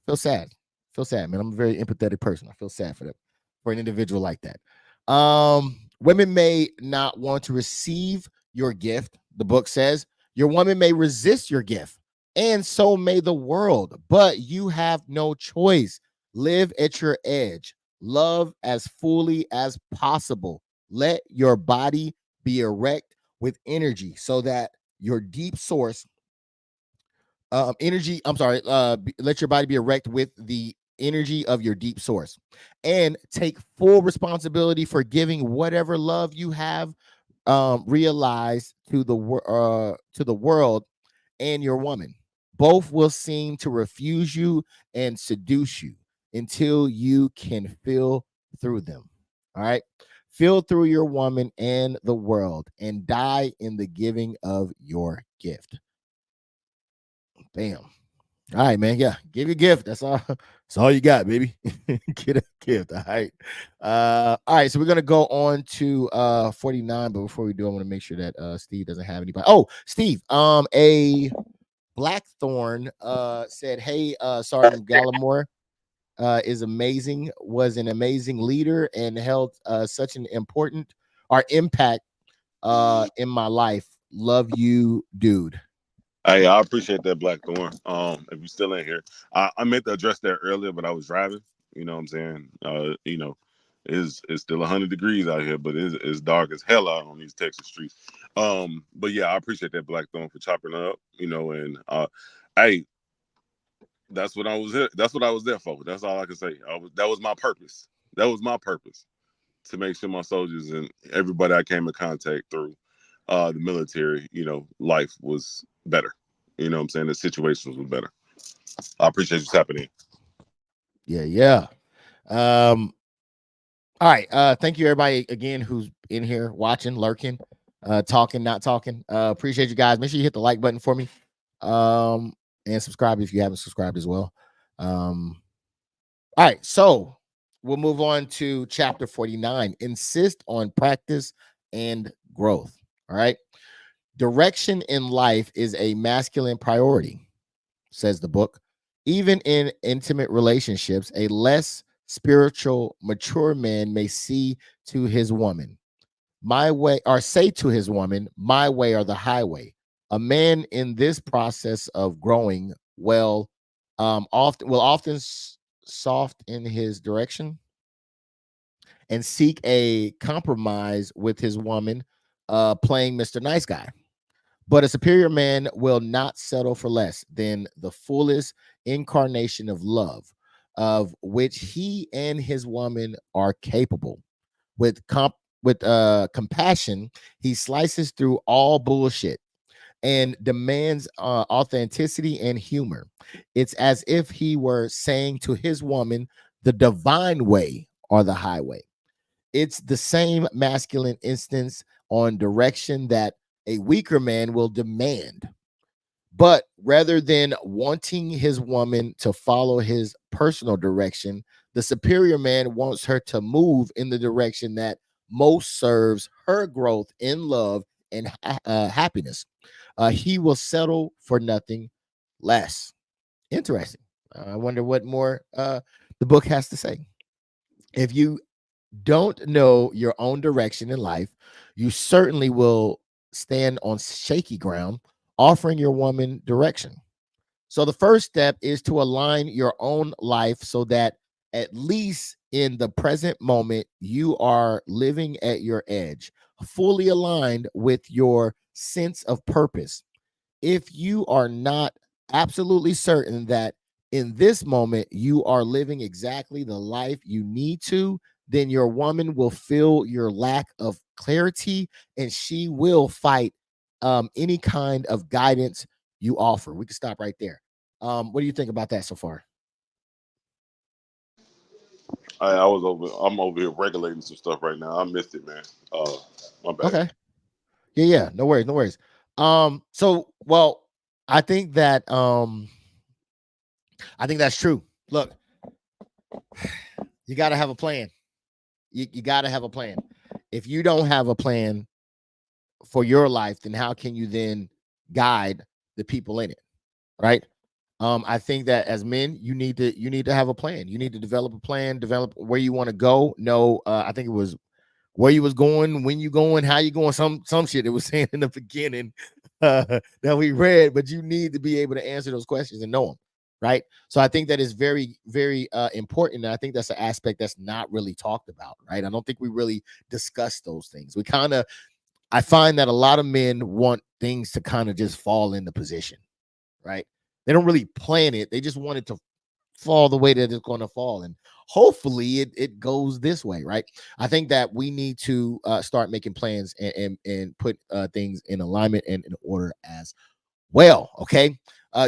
feel sad. Man. I'm a very empathetic person. I feel sad for an individual like that. Women may not want to receive your gift. The book says your woman may resist your gift, and so may the world, but you have no choice. Live at your edge. Love as fully as possible. Let your body be erect with energy so that your deep source energy, let your body be erect with the energy of your deep source, and take full responsibility for giving whatever love you have realized to the world and your woman. Both will seem to refuse you and seduce you until you can feel through them. All right. Feel through your woman and the world, and die in the giving of your gift. Bam. All right, man. Yeah, give your gift. That's all. That's all you got, baby. Get a gift. All right. All right. So we're gonna go on to 49. But before we do, I want to make sure that Steve doesn't have anybody. Oh, Steve. A Blackthorn said, "Hey, Sergeant Gallimore is amazing. Was an amazing leader and held such an important or impact in my life. Love you, dude." Hey, I appreciate that, Blackthorn. If you're still in here, I meant to address that earlier, but I was driving. You know what I'm saying? It's still 100 degrees out here, but it's dark as hell out on these Texas streets. But yeah, I appreciate that, Blackthorn, for chopping up. And hey, that's what I was here. That's what I was there for. That's all I can say. That was my purpose. That was my purpose, to make sure my soldiers and everybody I came in contact through the military, life was better. You know what I'm saying? The situations were better. I appreciate you tapping in. Yeah. All right. Thank you, everybody, again, who's in here watching, lurking, talking, not talking. Appreciate you guys. Make sure you hit the like button for me. And subscribe if you haven't subscribed as well. All right. So we'll move on to chapter 49. Insist on practice and growth. All right. Direction in life is a masculine priority, says the book. Even in intimate relationships, a less spiritual, mature man may see to his woman, my way, or say to his woman, my way or the highway. A man in this process of growing often soft in his direction and seek a compromise with his woman, playing Mr. Nice Guy. But a superior man will not settle for less than the fullest incarnation of love, of which he and his woman are capable. With compassion, he slices through all bullshit and demands authenticity and humor. It's as if he were saying to his woman, the divine way or the highway. It's the same masculine instance on direction that a weaker man will demand. But rather than wanting his woman to follow his personal direction, the superior man wants her to move in the direction that most serves her growth in love and happiness. He will settle for nothing less. Interesting. I wonder what more the book has to say. If you don't know your own direction in life, you certainly will stand on shaky ground, offering your woman direction. So the first step is to align your own life so that at least in the present moment, you are living at your edge, fully aligned with your sense of purpose. If you are not absolutely certain that in this moment you are living exactly the life you need to, then your woman will feel your lack of clarity and she will fight any kind of guidance you offer. We can stop right there. What do you think about that so far? I'm over here regulating some stuff right now. I missed it, man. My bad. Okay. Yeah. No worries. No worries. Well, I think that I think that's true. Look, you got to have a plan. You got to have a plan. If you don't have a plan for your life, then how can you then guide the people in it? Right. I think that as men, you need to have a plan. You need to develop a plan, develop where you want to go. No, I think it was where you was going, when you going, how you going, some shit it was saying in the beginning that we read, but you need to be able to answer those questions and know them, right? So I think that is very, very important. And I think that's an aspect that's not really talked about, right? I don't think we really discuss those things. I find that a lot of men want things to kind of just fall into position, right? They don't really plan it. They just want it to fall the way that it's going to fall. And hopefully it goes this way, right? I think that we need to start making plans and put things in alignment and in order as well. Okay.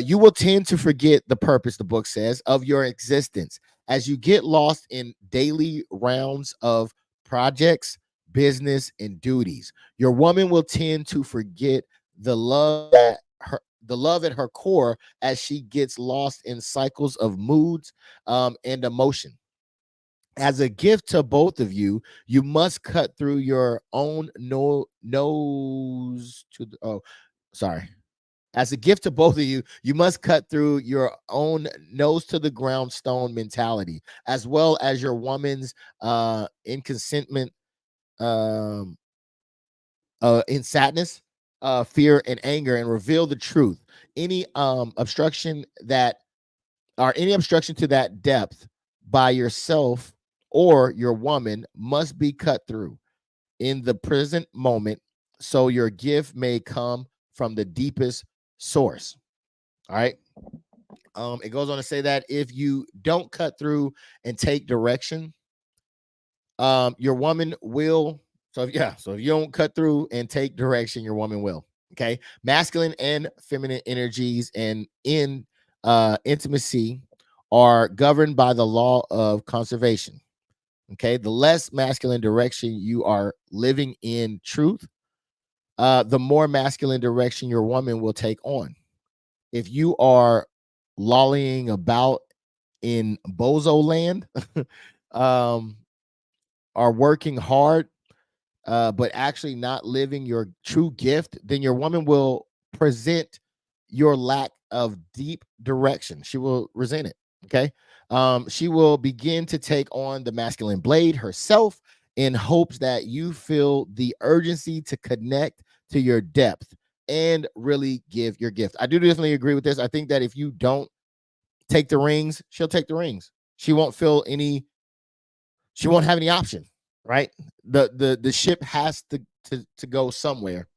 You will tend to forget the purpose, the book says, of your existence as you get lost in daily rounds of projects, business, and duties. Your woman will tend to forget the love at her core as she gets lost in cycles of moods and emotion. As a gift to both of you, you must cut through your own nose to the sorry. As a gift to both of you, you must cut through your own nose to the ground stone mentality, as well as your woman's inconsentment, um, in sadness, fear, and anger, and reveal the truth. Any obstruction that or any obstruction to that depth by yourself or your woman must be cut through in the present moment so your gift may come from the deepest source. All right. It goes on to say that if you don't cut through and take direction, your woman will. So if you don't cut through and take direction, your woman will. Okay. Masculine and feminine energies and in intimacy are governed by the law of conservation. Okay. The less masculine direction you are living in truth, the more masculine direction your woman will take on. If you are lollying about in bozo land, um, are working hard, but actually not living your true gift, then your woman will present your lack of deep direction. She will resent it. Okay. She will begin to take on the masculine blade herself in hopes that you feel the urgency to connect to your depth and really give your gift. I do definitely agree with this. I think that if you don't take the rings, she'll take the rings. She won't have any option, right? The ship has to go somewhere.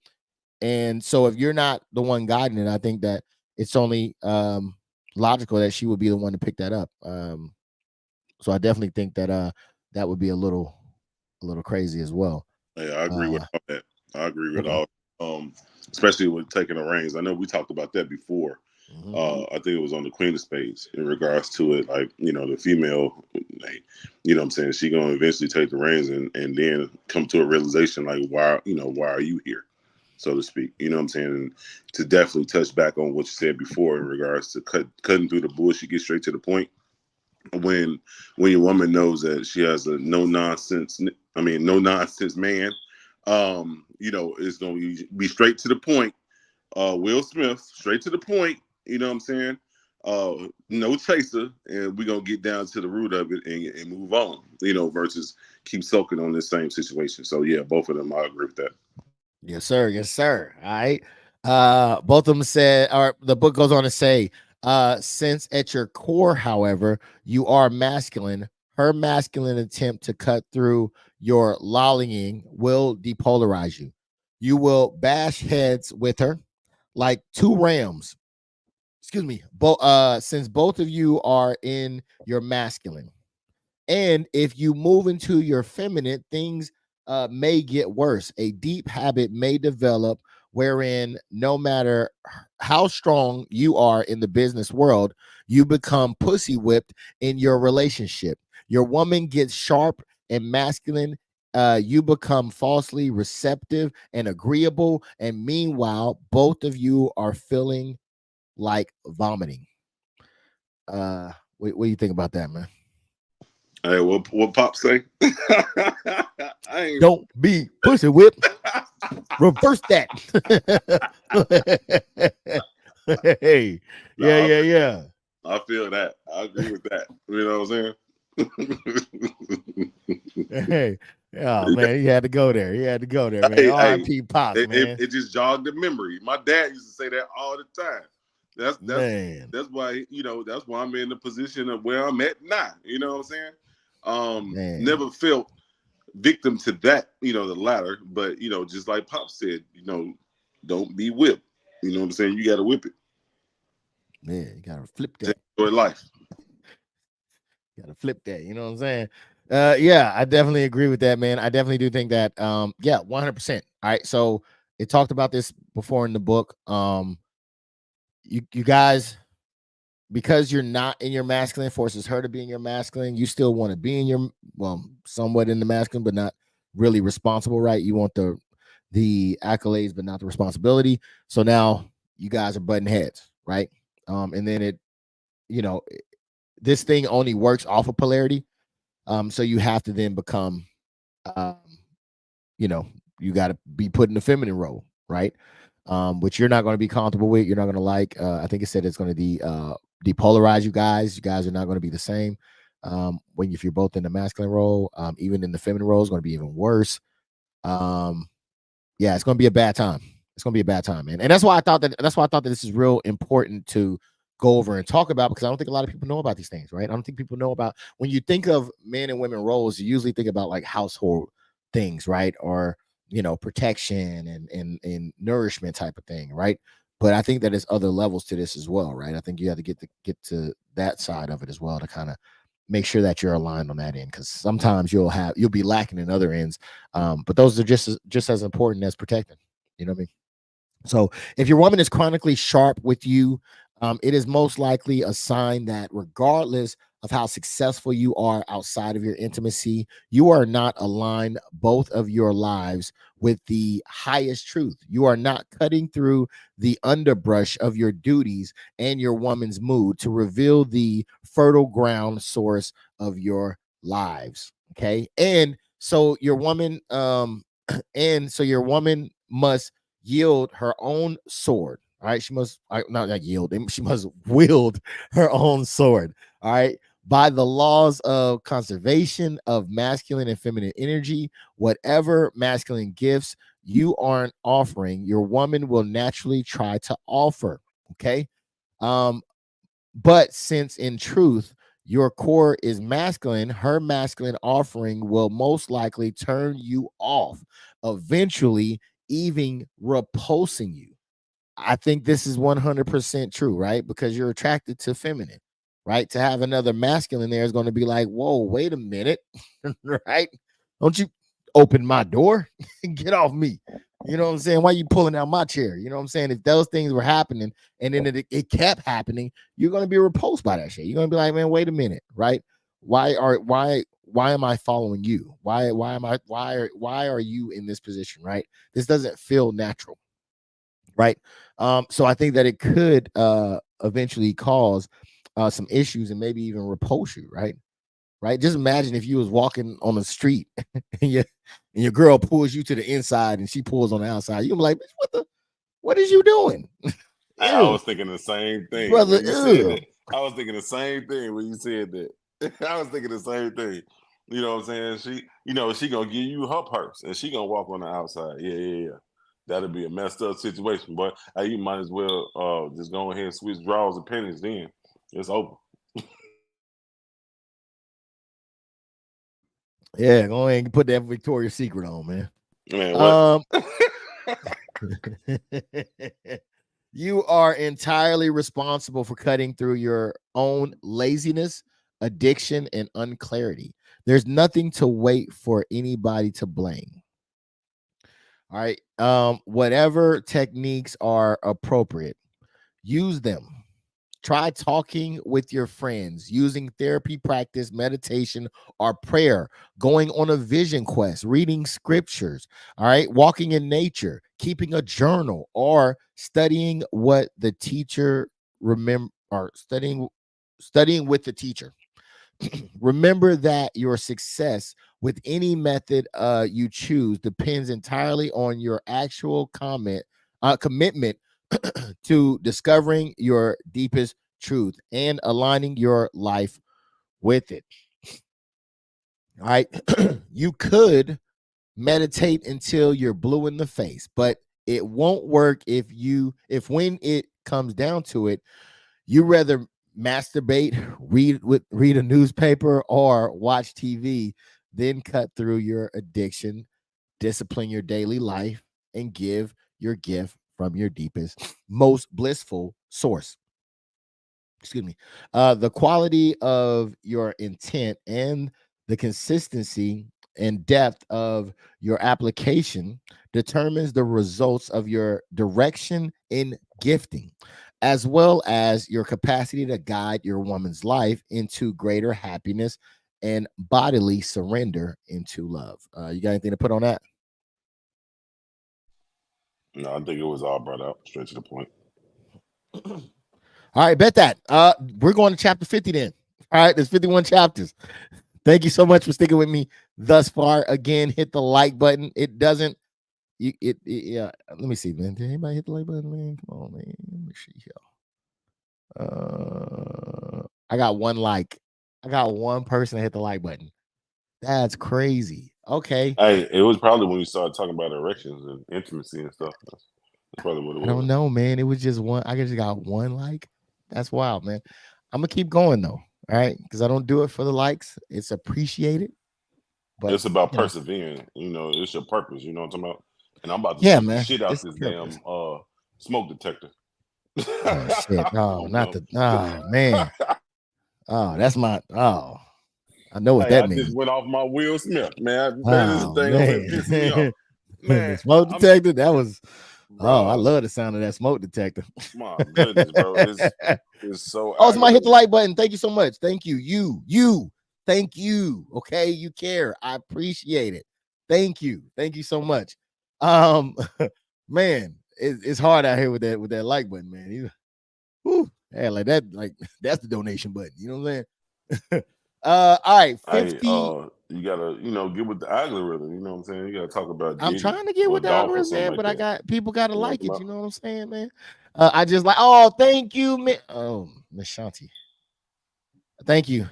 And so if you're not the one guiding it, I think that it's only logical that she would be the one to pick that up. So I definitely think that that would be a little crazy as well. Yeah, I agree with all that. I agree with Okay. all, especially with taking the reins. I know we talked about that before. Mhm. I think it was on the Queen of Spades in regards to it. Like, the female, like, what I'm saying, she gonna eventually take the reins and then come to a realization like, why are you here, so to speak? You know what I'm saying? And to definitely touch back on what you said before in regards to cutting through the bullshit, get straight to the point. When your woman knows that she has a no nonsense man, it's gonna be straight to the point. Will Smith, straight to the point. You know what I'm saying? No chaser, and we're gonna get down to the root of it and move on. You know, versus keep soaking on this same situation. So yeah, both of them, I agree with that. Yes, sir. Yes, sir. All right. Both of them said, or the book goes on to say, since at your core, however, you are masculine, her masculine attempt to cut through your lollying will depolarize you. You will bash heads with her like two rams. Excuse me. Since both of you are in your masculine. And if you move into your feminine, things may get worse. A deep habit may develop wherein no matter how strong you are in the business world, you become pussy whipped in your relationship. Your woman gets sharp and masculine. You become falsely receptive and agreeable. And meanwhile, both of you are feeling like vomiting. What do you think about that, man? Hey, what Pop say? I ain't... Don't be pussy whipped. Reverse that. Hey, yeah. I feel that. I agree with that. You know what I'm saying? Hey, oh man, he had to go there. Man. Hey, R.I.P. Pops, man. It just jogged the memory. My dad used to say that all the time. That's why, you know, that's why I'm in the position of where I'm at now. You know what I'm saying? Never felt victim to that, you know, the latter. But, you know, just like Pop said, you know, don't be whipped. You know what I'm saying? You got to whip it. Yeah, you got to flip that. Enjoy life. You got to flip that. You know what I'm saying? Yeah, I definitely agree with that, man. I definitely do think that, yeah, 100%. All right. So it talked about this before in the book. You guys, because you're not in your masculine, forces her to be in your masculine. You still want to be in your, well, somewhat in the masculine, but not really responsible, right? You want the accolades, but not the responsibility. So now you guys are butting heads, right? And then it, you know, this thing only works off of polarity. So you have to then become, you know, you got to be put in the feminine role, right? Which you're not going to be comfortable with. You're not going to like. I think it said it's going to depolarize you guys. You guys are not going to be the same. If you're both in the masculine role, even in the feminine role, is going to be even worse. Yeah, it's going to be a bad time. It's going to be a bad time, man. And that's why I thought that this is real important to go over and talk about, because I don't think a lot of people know about these things, right? I don't think people know about, when you think of men and women roles, you usually think about like household things, right? Or, you know, protection and nourishment type of thing, right? But I think that there's other levels to this as well, right? I think you have to get to that side of it as well to kind of make sure that you're aligned on that end, because sometimes you'll be lacking in other ends, but those are just as important as protecting. You know what I mean? So if your woman is chronically sharp with you, it is most likely a sign that regardless of how successful you are outside of your intimacy, you are not aligned both of your lives with the highest truth. You are not cutting through the underbrush of your duties and your woman's mood to reveal the fertile ground source of your lives. Okay. And so your woman, must yield her own sword. All right. She must not yield. She must wield her own sword. All right. By the laws of conservation of masculine and feminine energy, whatever masculine gifts you aren't offering, your woman will naturally try to offer. Okay. But since in truth, your core is masculine, her masculine offering will most likely turn you off, eventually even repulsing you. I think this is 100% true, right? Because you're attracted to feminine, right? To have another masculine there is going to be like, whoa, wait a minute, right? Don't you open my door and get off me. You know what I'm saying? Why are you pulling out my chair? You know what I'm saying? If those things were happening and then it kept happening, you're going to be repulsed by that shit. You're going to be like, man, wait a minute, right? Why am I following you? Why are you in this position, right? This doesn't feel natural, right? So I think that it could eventually cause some issues and maybe even repulse you, right? Right. Just imagine if you was walking on the street and your girl pulls you to the inside and she pulls on the outside. You're like, what is you doing? I was thinking the same thing, brother. when you said that. I was thinking the same thing when you said that. I was thinking the same thing. You know what I'm saying? She gonna give you her purse and she gonna walk on the outside. Yeah. That'll be a messed up situation. But you might as well just go ahead and switch draws and pennies. Then it's over. Yeah, go ahead and put that Victoria's Secret on, man. Man, what? You are entirely responsible for cutting through your own laziness, addiction, and unclarity. There's nothing to wait for anybody to blame. All right. Whatever techniques are appropriate, use them. Try talking with your friends, using therapy practice, meditation, or prayer, going on a vision quest, reading scriptures, all right, walking in nature, keeping a journal, or studying what the teacher remember, or studying with the teacher. Remember that your success with any method you choose depends entirely on your actual commitment to discovering your deepest truth and aligning your life with it. All right. You could meditate until you're blue in the face, but it won't work if when it comes down to it, you rather masturbate, read a newspaper, or watch TV, then cut through your addiction, discipline your daily life, and give your gift from your deepest, most blissful source. Excuse me. The quality of your intent and the consistency and depth of your application determines the results of your direction in gifting, as well as your capacity to guide your woman's life into greater happiness and bodily surrender into love. You got anything to put on that? No, I think it was all brought out straight to the point. All right, bet that. We're going to chapter 50 then. All right, there's 51 chapters. Thank you so much for sticking with me thus far. Again, hit the like button. It doesn't, yeah. Let me see, man. Did anybody hit the like button, man? Come on, man. Let me see here. I got one like. I got one person that hit the like button. That's crazy. Okay. Hey, it was probably when you started talking about erections and intimacy and stuff. That's probably what it was. I don't know, man. It was just one. I just got one like. That's wild, man. I'm gonna keep going though. All right, because I don't do it for the likes. It's appreciated. But it's about persevering. It's your purpose. You know what I'm talking about? And I'm about to yeah, shoot man. the shit out It's this purpose. damn smoke detector. Oh shit! No, not the. Oh man. Oh, that's my. Oh, I know what Hey, that I means. just went off my Will Smith, man. This Oh thing over here pissing me off. man. Man, The smoke detector. That was. bro, Oh, I love the sound of that smoke detector. My goodness, bro. It's so. Oh, somebody hit the like button. Thank you so much. Thank you. You. Thank you. Okay, you care. I appreciate it. Thank you. Thank you so much. Man, it's hard out here with that like button, man. Yeah, like that, like that's the donation button. You know what I'm saying? All right, 50. You gotta, get with the algorithm. You know what I'm saying? You gotta talk about. I'm trying to get with the algorithm, man, but I got people gotta like it. You know what I'm saying, man? I just like, oh, thank you, man. Oh, Miss Shanti. Thank you.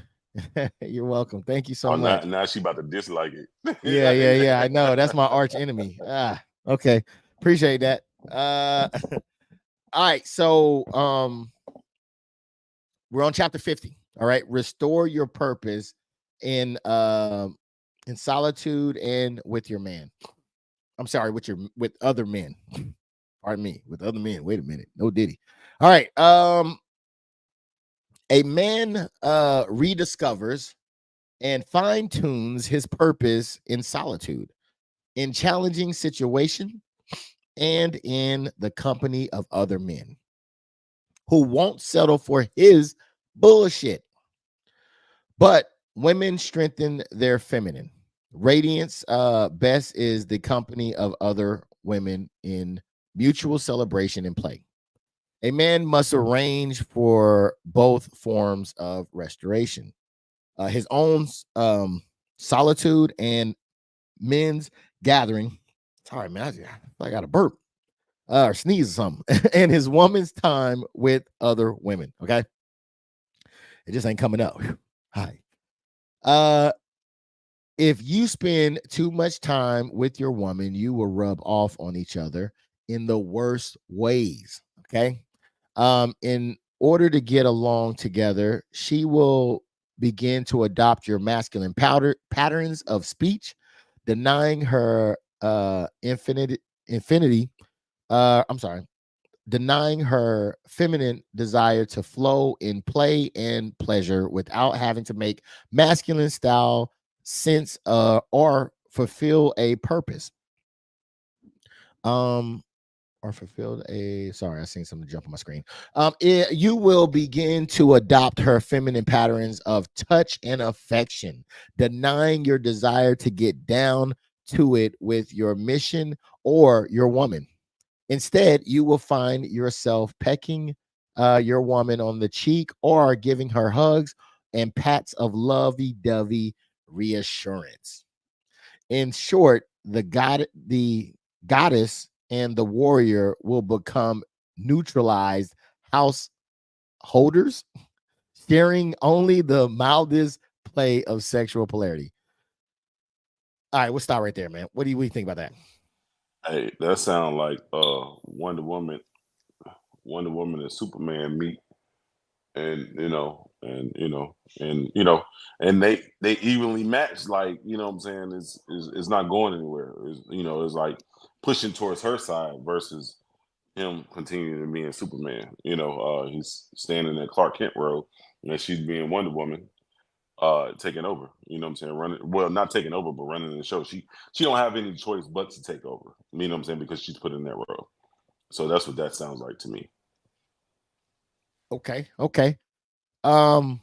You're welcome. Thank you so much. Now she about to dislike it. Yeah. I know. That's my arch enemy. Okay. Appreciate that. All right. So we're on chapter 50. All right. Restore your purpose in solitude and with your man. I'm sorry, with other men. Pardon me, with other men. Wait a minute. No Diddy. All right. A man rediscovers and fine-tunes his purpose in solitude, in challenging situation, and in the company of other men who won't settle for his bullshit. But women strengthen their feminine radiance. Best is the company of other women in mutual celebration and play. A man must arrange for both forms of restoration, his own solitude and men's gathering. Sorry, man, I got a burp. or sneeze or something, and his woman's time with other women. Okay, it just ain't coming up. Hi. If you spend too much time with your woman, you will rub off on each other in the worst ways. Okay. In order to get along together, she will begin to adopt your masculine patterns of speech, denying her infinity. I'm sorry, denying her feminine desire to flow in play and pleasure without having to make masculine style sense or fulfill a purpose. Um or fulfilled a sorry, I seen something jump on my screen. You will begin to adopt her feminine patterns of touch and affection, denying your desire to get down to it with your mission or your woman. Instead, you will find yourself pecking your woman on the cheek or giving her hugs and pats of lovey-dovey reassurance. In short, the goddess and the warrior will become neutralized householders, sharing only the mildest play of sexual polarity. All right, we'll stop right there, man. What do you think about that? Hey, that sound like Wonder Woman and Superman meet, and and they evenly match. Like, what I'm saying, is not going anywhere. It's like pushing towards her side versus him continuing to be in Superman. He's standing in Clark Kent road, and she's being Wonder Woman, taking over. You know what I'm saying? Running, well, not taking over, but running the show. She don't have any choice but to take over. You know what I'm saying? Because she's put in that role. So that's what that sounds like to me. Okay. Um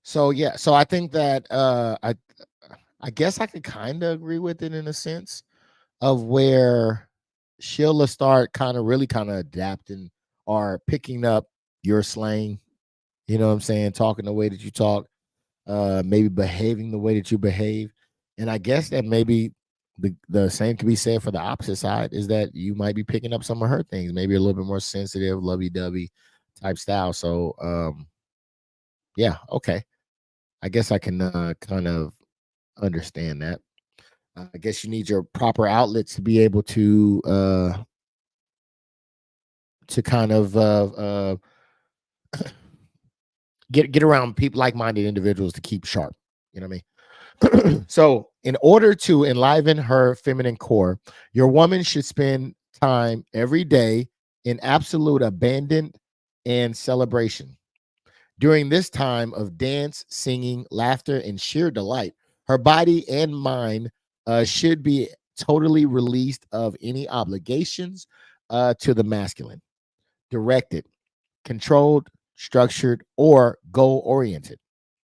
so yeah, so I think that I guess I could kind of agree with it in a sense of where she'll start really kind of adapting or picking up your slang, you know what I'm saying, talking the way that you talk, maybe behaving the way that you behave. And I guess that maybe the same can be said for the opposite side, is that you might be picking up some of her things, maybe a little bit more sensitive, lovey-dovey type style. So yeah, okay. I guess I can kind of understand that. I guess you need your proper outlets to be able to kind of get around people, like-minded individuals, to keep sharp. You know what I mean? So, in order to enliven her feminine core, your woman should spend time every day in absolute abandon and celebration. During this time of dance, singing, laughter, and sheer delight, her body and mind should be totally released of any obligations to the masculine, directed, controlled, structured, or goal oriented.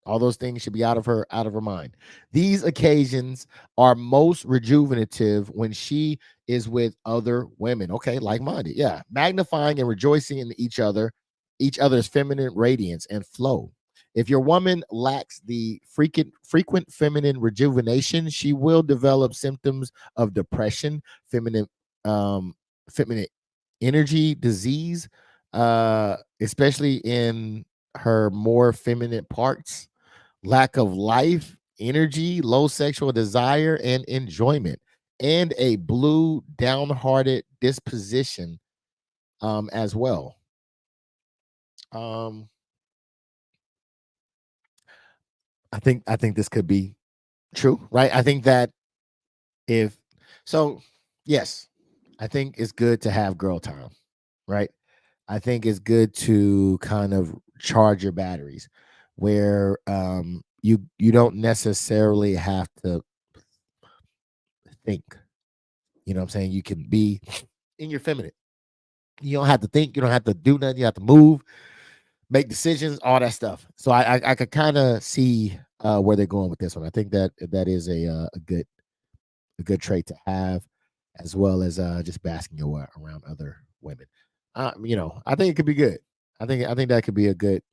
All those things should be out of her mind. These occasions are most rejuvenative when she is with other women. Okay, like-minded. Yeah. Magnifying and rejoicing in each other's feminine radiance and flow. If your woman lacks the frequent feminine rejuvenation, she will develop symptoms of depression, um, feminine energy disease, especially in her more feminine parts, lack of life, energy, low sexual desire and enjoyment, and a blue, downhearted disposition as well. Um, I think this could be true, right? I think that if so, yes, I think it's good to have girl time, right? I think it's good to kind of charge your batteries where you don't necessarily have to think. You know what I'm saying? You can be in your feminine. You don't have to think, you don't have to do nothing, you have to move, make decisions, all that stuff. So I could kind of see where they're going with this one. I think that that is a good trait to have, as well as just basking around other women. I think it could be good. I think that could be a good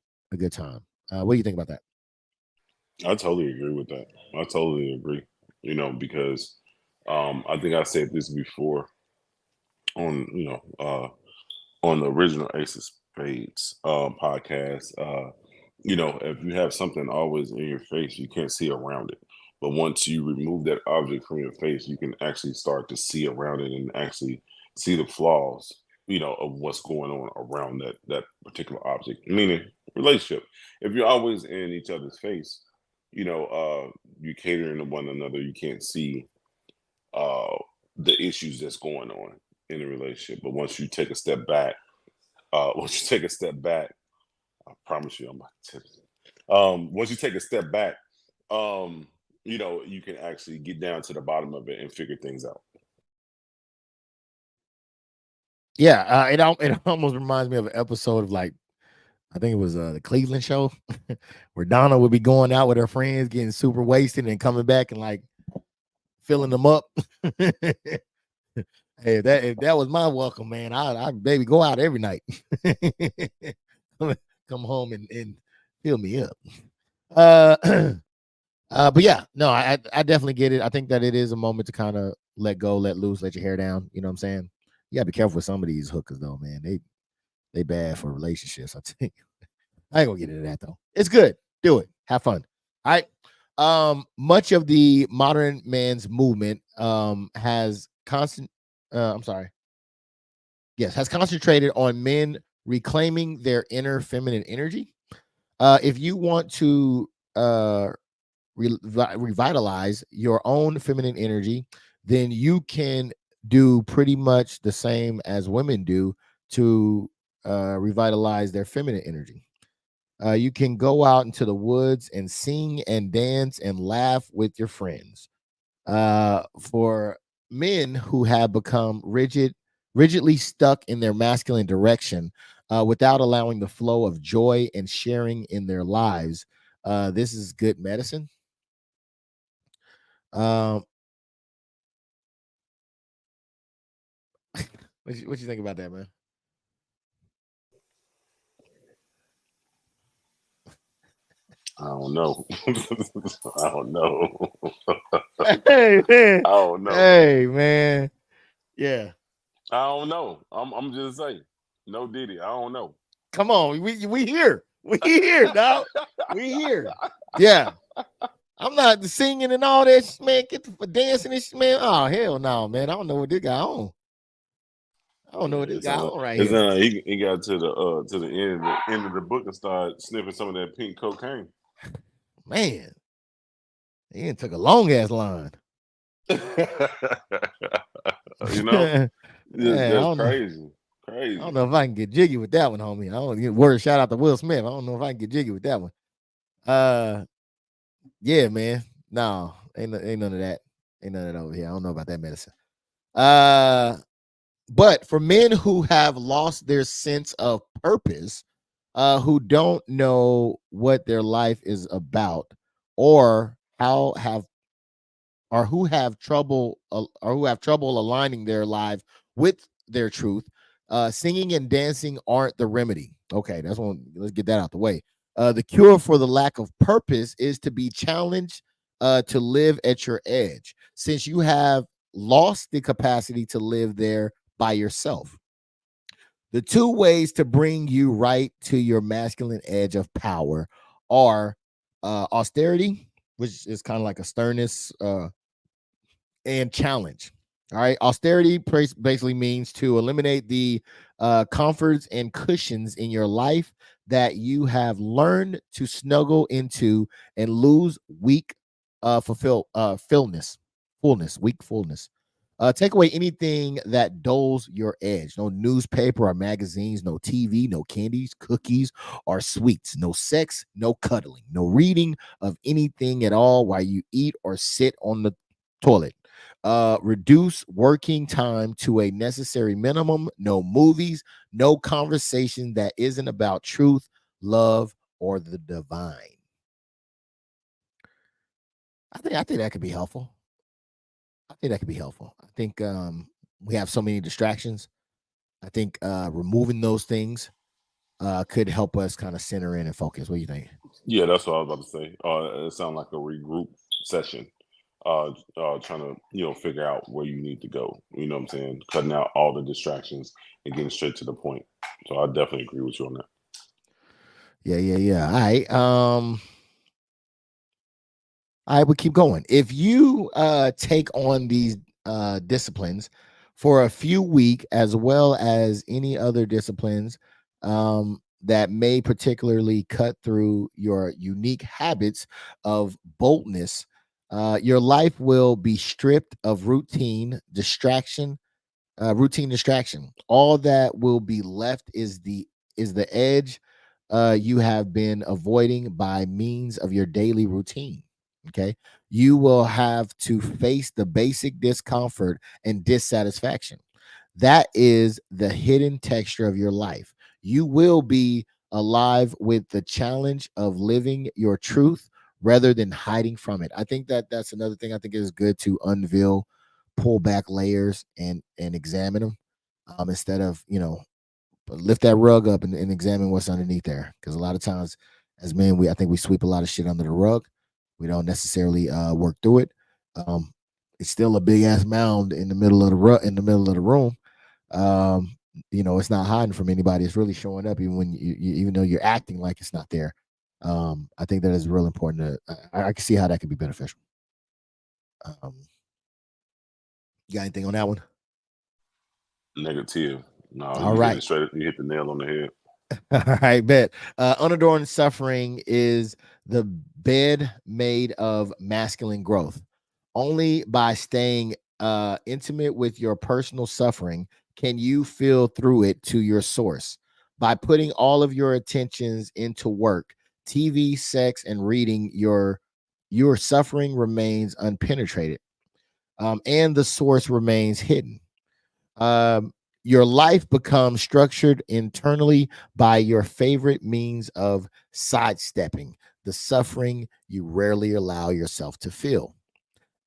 time. What do you think about that? I totally agree with that. I totally agree. Because I think I said this before. on on the original Ace of Spades podcast. If you have something always in your face, you can't see around it. But once you remove that object from your face, you can actually start to see around it and actually see the flaws, of what's going on around that particular object. Meaning relationship. If you're always in each other's face, you catering to one another, you can't see the issues that's going on in the relationship. But once you take a step back, I promise you I'm about to tip. Once you take a step back, you can actually get down to the bottom of it and figure things out. Yeah, it almost reminds me of an episode of, like, I think it was the Cleveland show where Donna would be going out with her friends, getting super wasted and coming back and like filling them up. Hey, if that was my welcome, man, I baby go out every night. Come home and fill me up. But yeah, no, I definitely get it. I think that it is a moment to kind of let go, let loose, let your hair down. You know what I'm saying? You gotta be careful with some of these hookers though, man. They bad for relationships. I think I ain't gonna get into that though. It's good. Do it. Have fun. All right. Much of the modern man's movement has concentrated on men reclaiming their inner feminine energy. If you want to revitalize your own feminine energy, then you can do pretty much the same as women do to revitalize their feminine energy. You can go out into the woods and sing and dance and laugh with your friends. For men who have become rigidly stuck in their masculine direction without allowing the flow of joy and sharing in their lives, this is good medicine. Um, what you think about that, man? I don't know. I don't know. Hey man, I don't know. Hey man, yeah. I don't know. I'm just saying. No Diddy. I don't know. Come on, we here. We here, dog. We here. Yeah. I'm not singing and all that shit, man. Get the dancing and shit, man. Oh hell no, man. I don't know what this guy on. I don't know what this guy on right It's here. he got to the end of the book and started sniffing some of that pink cocaine. Man, he took a long ass line. That's I crazy. Crazy. I don't know if I can get jiggy with that one, homie. I don't get word shout out to Will Smith. I don't know if I can get jiggy with that one. Yeah, man. No, ain't none of that. Ain't none of that over here. I don't know about that medicine. But for men who have lost their sense of purpose, who don't know what their life is about, or who have trouble aligning their life with their truth, singing and dancing aren't the remedy. Okay, that's one. Let's get that out the way. The cure for the lack of purpose is to be challenged to live at your edge, since you have lost the capacity to live there by yourself. The two ways to bring you right to your masculine edge of power are austerity, which is kind of like a sternness, and challenge. All right. Austerity basically means to eliminate the comforts and cushions in your life that you have learned to snuggle into and lose weak fullness. Take away anything that dulls your edge. No newspaper or magazines, no TV, no candies, cookies, or sweets. No sex, no cuddling, no reading of anything at all while you eat or sit on the toilet. Reduce working time to a necessary minimum. No movies, no conversation that isn't about truth, love, or the divine. I think that could be helpful. I think we have so many distractions. I think removing those things could help us kind of center in and focus. What do you think? Yeah, that's what I was about to say. It sounds like a regroup session. trying to, figure out where you need to go. You know what I'm saying? Cutting out all the distractions and getting straight to the point. So I definitely agree with you on that. Yeah. I would keep going. If you take on these disciplines for a few weeks, as well as any other disciplines that may particularly cut through your unique habits of boldness, your life will be stripped of routine distraction. All that will be left is the edge you have been avoiding by means of your daily routine. Okay, you will have to face the basic discomfort and dissatisfaction. That is the hidden texture of your life. You will be alive with the challenge of living your truth rather than hiding from it. I think that that's another thing I think is good to unveil, pull back layers and examine them, instead of, lift that rug up and examine what's underneath there. Because a lot of times as men, I think we sweep a lot of shit under the rug. We don't necessarily work through it. It's still a big ass mound in the middle of the middle of the room. um it's not hiding from anybody. It's really showing up even when even though you're acting like it's not there. I think that is real important to, I can see how that could be beneficial. um you got anything on that one? Negative. No, All you hit right. it straight. You hit the nail on the head. All right, bet. Unadorned suffering is the bed made of masculine growth. Only by staying intimate with your personal suffering can you feel through it to your source. By putting all of your attentions into work, TV, sex, and reading, your suffering remains unpenetrated, and the source remains hidden. um, your life becomes structured internally by your favorite means of sidestepping the suffering you rarely allow yourself to feel.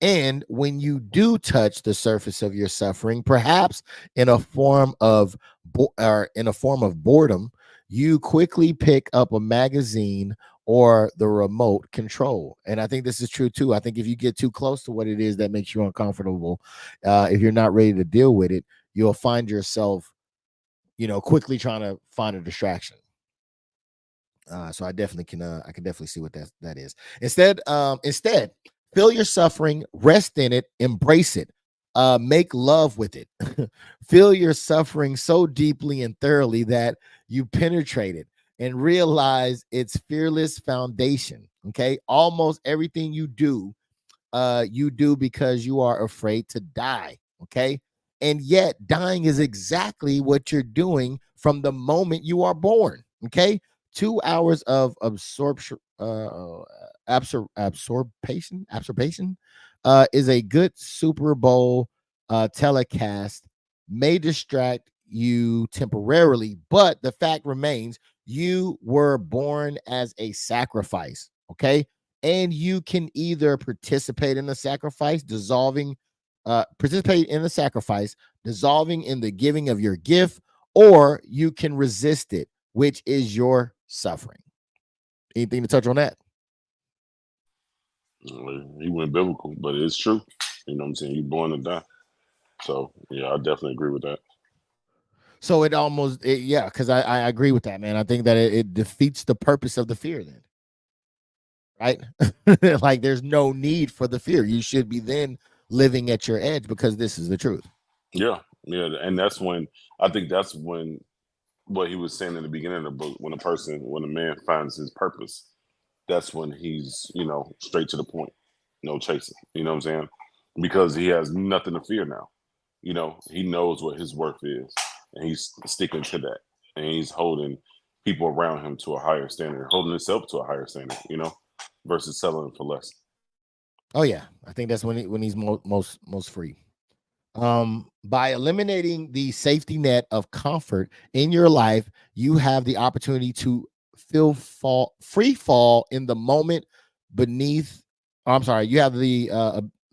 And when you do touch the surface of your suffering, perhaps in a form of boredom, you quickly pick up a magazine or the remote control. And I think this is true too. I think if you get too close to what it is that makes you uncomfortable, if you're not ready to deal with it, you'll find yourself, quickly trying to find a distraction. So I can definitely see what that is. Instead, feel your suffering, rest in it, embrace it, make love with it. Feel your suffering so deeply and thoroughly that you penetrate it and realize its fearless foundation. Okay, almost everything you do because you are afraid to die. Okay, and yet dying is exactly what you're doing from the moment you are born. Okay, 2 hours of absorption is a good Super Bowl telecast. May distract you temporarily, but the fact remains you were born as a sacrifice. Okay, and you can either participate in the sacrifice, dissolving in the giving of your gift, or you can resist it, which is your suffering. Anything to touch on that? He went biblical, but it's true. You know what I'm saying? You're born to die. So yeah, I definitely agree with that. So yeah, because I agree with that, man. I think that it defeats the purpose of the fear then, right? Like there's no need for the fear. You should be then living at your edge because this is the truth. Yeah, and I think that's when what he was saying in the beginning of the book, when a man finds his purpose, that's when he's, straight to the point, no chasing. You know what I'm saying? Because he has nothing to fear now. He knows what his worth is, and he's sticking to that, and he's holding people around him to a higher standard, holding himself to a higher standard. Versus settling for less. Oh yeah, I think that's when he's most free. By eliminating the safety net of comfort in your life, you have the opportunity to free fall in the moment beneath. I'm sorry, you have the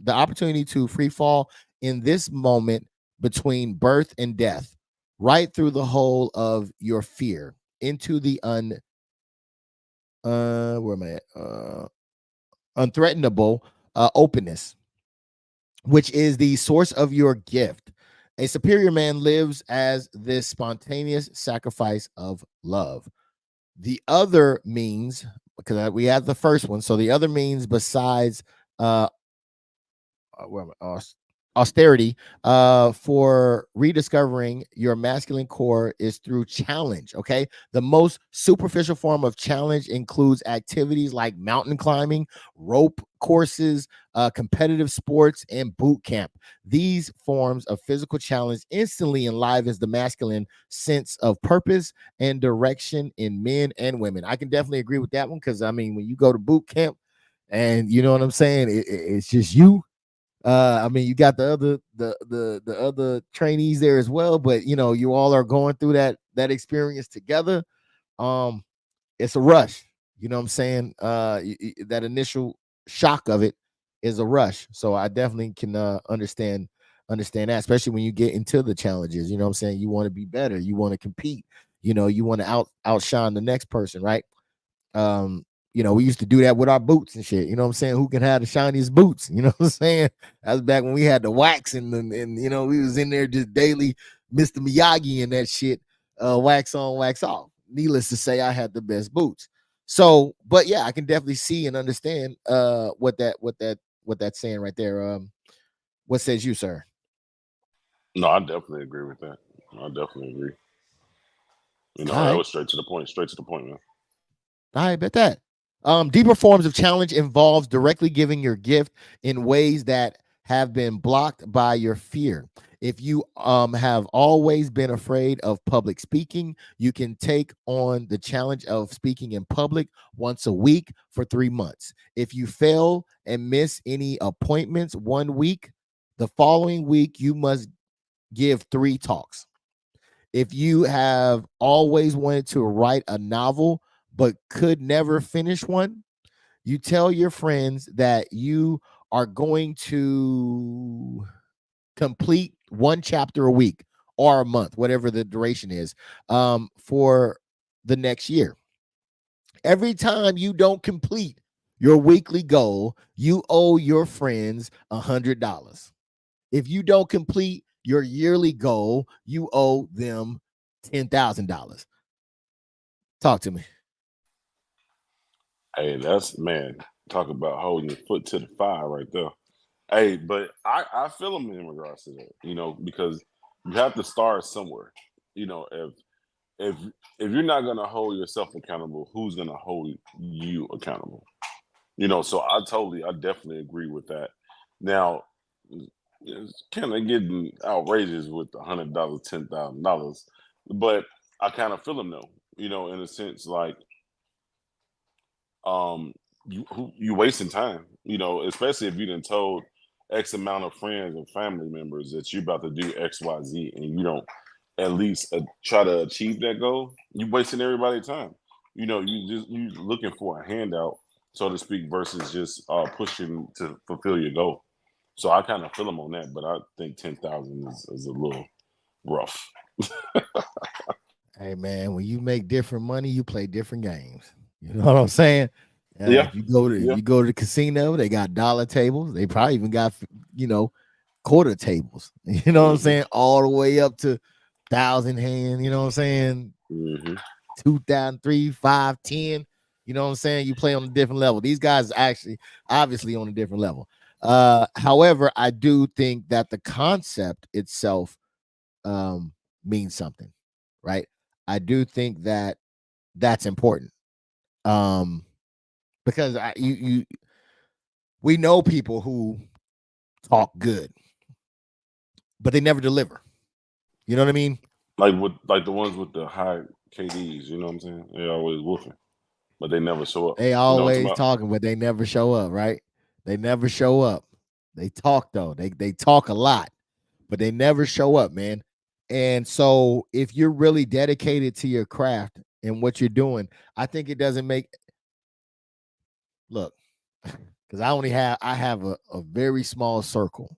opportunity to free fall in this moment between birth and death, right through the hole of your fear into the where am I at? Unthreatenable openness. which is the source of your gift. A superior man lives as this spontaneous sacrifice of love. The other means, because we have the first one, so the other means besides uh, austerity for rediscovering your masculine core is through challenge. Okay, the most superficial form of challenge includes activities like mountain climbing, rope courses, competitive sports, and boot camp. These forms of physical challenge instantly enlivens the masculine sense of purpose and direction in men and women. I can definitely agree with that one, because I mean, when you go to boot camp and you know what I'm saying, it's just you. I mean, you got the other trainees there as well, but you know, you all are going through that experience together. Um, it's a rush. You know what I'm saying? That initial shock of it is a rush. So I definitely can understand that, especially when you get into the challenges. You know what I'm saying? You want to be better. You want to compete. You know, you want to outshine the next person, right? um you know, we used to do that with our boots and shit. You know what I'm saying? Who can have the shiniest boots? You know what I'm saying? That was back when we had the wax and you know, we was in there just daily Mr. Miyagi and that shit, wax on, wax off. Needless to say, I had the best boots. So, but yeah, I can definitely see and understand what that's saying right there. What says you, sir? No, I definitely agree with that. I definitely agree. You know, All that right. was straight to the point. Straight to the point, man. I bet that. Deeper forms of challenge involves directly giving your gift in ways that have been blocked by your fear. If you have always been afraid of public speaking, you can take on the challenge of speaking in public once a week for 3 months. If you fail and miss any appointments one week, the following week you must give 3 talks. If you have always wanted to write a novel but could never finish one, you tell your friends that you are going to complete 1 chapter a week or a month, whatever the duration is, for the next year. Every time you don't complete your weekly goal, you owe your friends $100. If you don't complete your yearly goal, you owe them $10,000. Talk to me. Hey, that's man. Talk about holding your foot to the fire right there. Hey, but I feel them in regards to that. You know, because you have to start somewhere. You know, if if you're not gonna hold yourself accountable, who's gonna hold you accountable? You know, so I definitely agree with that. Now, it's kind of getting outrageous with $100, $10,000, but I kind of feel them though. You know, in a sense, like um, you wasting time. You know, especially if you done told X amount of friends and family members that you're about to do X, Y, Z, and you don't at least try to achieve that goal. You wasting everybody's time. You know, you looking for a handout, so to speak, versus just pushing to fulfill your goal. So I kind of feel them on that, but I think 10,000 is a little rough. Hey man, when you make different money, you play different games. You know what I'm saying? Yeah, If yeah. you go to the casino, they got dollar tables. They probably even got, you know, quarter tables. You know what I'm Hmm. saying? All the way up to 1,000 hand. You know what I'm saying? Hmm. 2,000, 3, 5, 10. You know what I'm saying? You play on a different level. These guys actually obviously on a different level. However, I do think that the concept itself um means something, right? I do think that that's important. Um, because we know people who talk good, but they never deliver. You know what I mean? Like the ones with the high KDs. You know what I'm saying? They always woofing, but they never show up. They You know what I'm always talking talking, but they never show up, right? They never show up. They talk though. They talk a lot, but they never show up, man. And so if you're really dedicated to your craft and what you're doing, I think it doesn't make look, because I have a very small circle.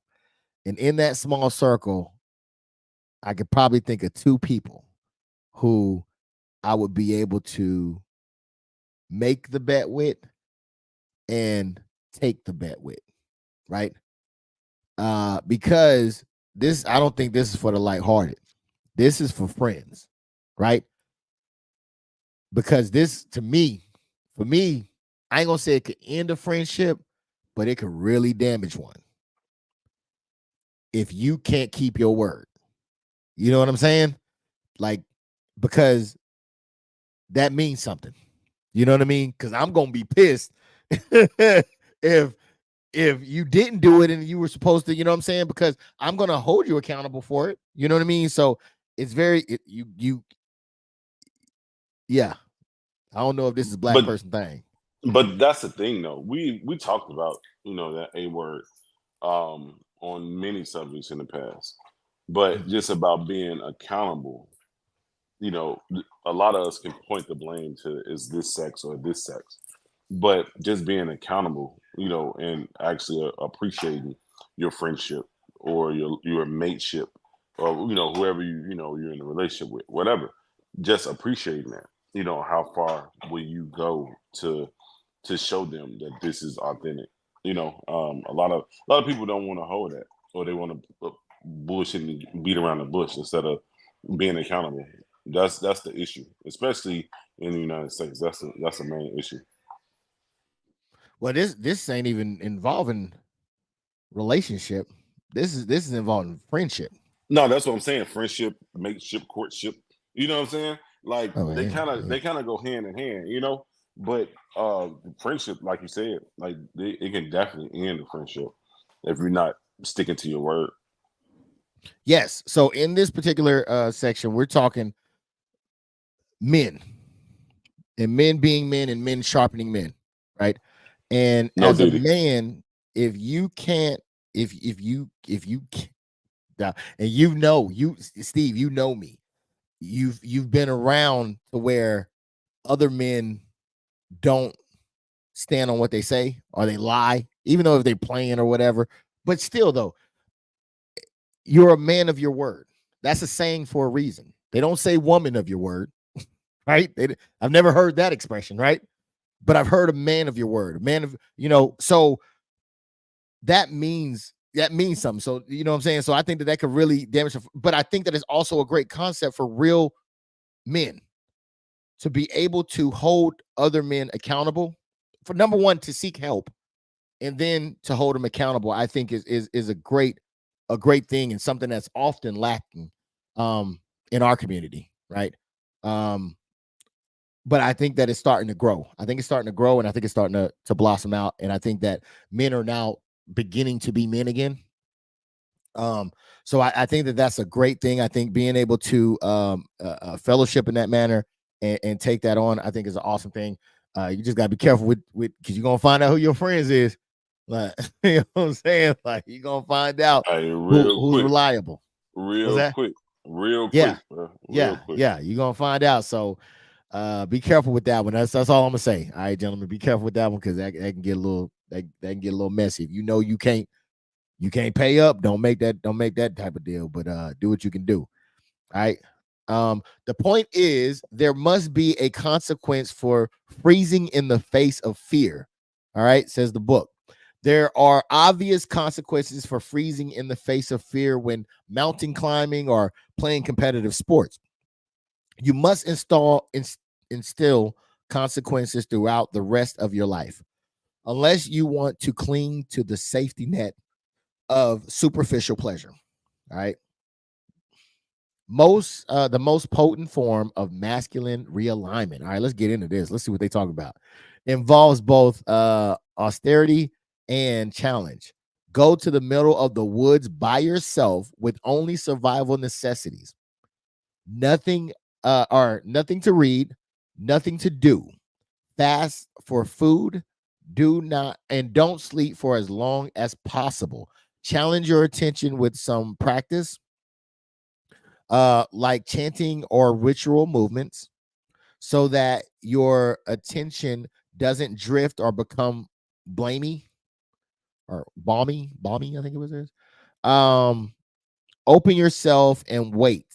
And in that small circle, I could probably think of 2 people who I would be able to make the bet with and take the bet with, right? because this, I don't think this is for the lighthearted. This is for friends, right? Because this, to me, for me, I ain't gonna say it could end a friendship, but it could really damage one if you can't keep your word. You know what I'm saying? Like, because that means something. You know what I mean? Because I'm gonna be pissed if you didn't do it and you were supposed to. You know what I'm saying? Because I'm gonna hold you accountable for it. You know what I mean? So it's very yeah. I don't know if this is a black person thing. But that's the thing, though. We talked about that A word on many subjects in the past, but just about being accountable. A lot of us can point the blame to is this sex or this sex, but just being accountable, and actually appreciating your friendship or your mateship, or whoever you're in a relationship with, whatever. Just appreciating that. How far will you go to show them that this is authentic? A lot of people don't want to hold that, or they want to bullshit and beat around the bush instead of being accountable. That's the issue, especially in the United States. That's the main issue. Well, this ain't even involving relationship. This is involving friendship. No, that's what I'm saying. Friendship, mateship, courtship. You know what I'm saying? Like they yeah. kind of go hand in hand. But friendship, like you said, like it can definitely end a friendship if you're not sticking to your word. Yes. So in this particular section, we're talking men, and men being men, and men sharpening men, right? And No as a duty. man, if you can't, if you and you, Steve, you know me, you've been around to where other men don't stand on what they say, or they lie, even though if they're playing or whatever. But still, though, you're a man of your word. That's a saying for a reason. They don't say woman of your word, right? I've never heard that expression, right? But I've heard a man of your word, a man of, so that means something. So, you know what I'm saying? So I think that could really damage, but I think that it's also a great concept for real men to be able to hold other men accountable, for number one, to seek help, and then to hold them accountable. I think is a great thing, and something that's often lacking in our community, right? But I think that it's starting to grow. I think it's starting to grow, and I think it's starting to blossom out. And I think that men are now beginning to be men again. So I think that that's a great thing. I think being able to fellowship in that manner and take that on, I think is an awesome thing. You just gotta be careful with because you're gonna find out who your friends is. Like, you know what I'm saying? Like, you're gonna find out who's reliable. Real quick. Yeah. Bro. Quick. Yeah, you're gonna find out. So be careful with that one. That's all I'm gonna say. All right, gentlemen, be careful with that one, because that can get a little that can get a little messy. If you know you can't pay up, don't make that type of deal, but do what you can do. All right. The point is, there must be a consequence for freezing in the face of fear. All right, says the book. There are obvious consequences for freezing in the face of fear when mountain climbing or playing competitive sports. You must instill consequences throughout the rest of your life, unless you want to cling to the safety net of superficial pleasure. All right. The most potent form of masculine realignment. All right, let's get into this. Let's see what they talk about. Involves both austerity and challenge. Go to the middle of the woods by yourself with only survival necessities. Nothing nothing to read, nothing to do. Fast for food. Don't sleep for as long as possible. Challenge your attention with some practice, like chanting or ritual movements, so that your attention doesn't drift or become blamey or balmy, I think it was this. Open yourself and wait.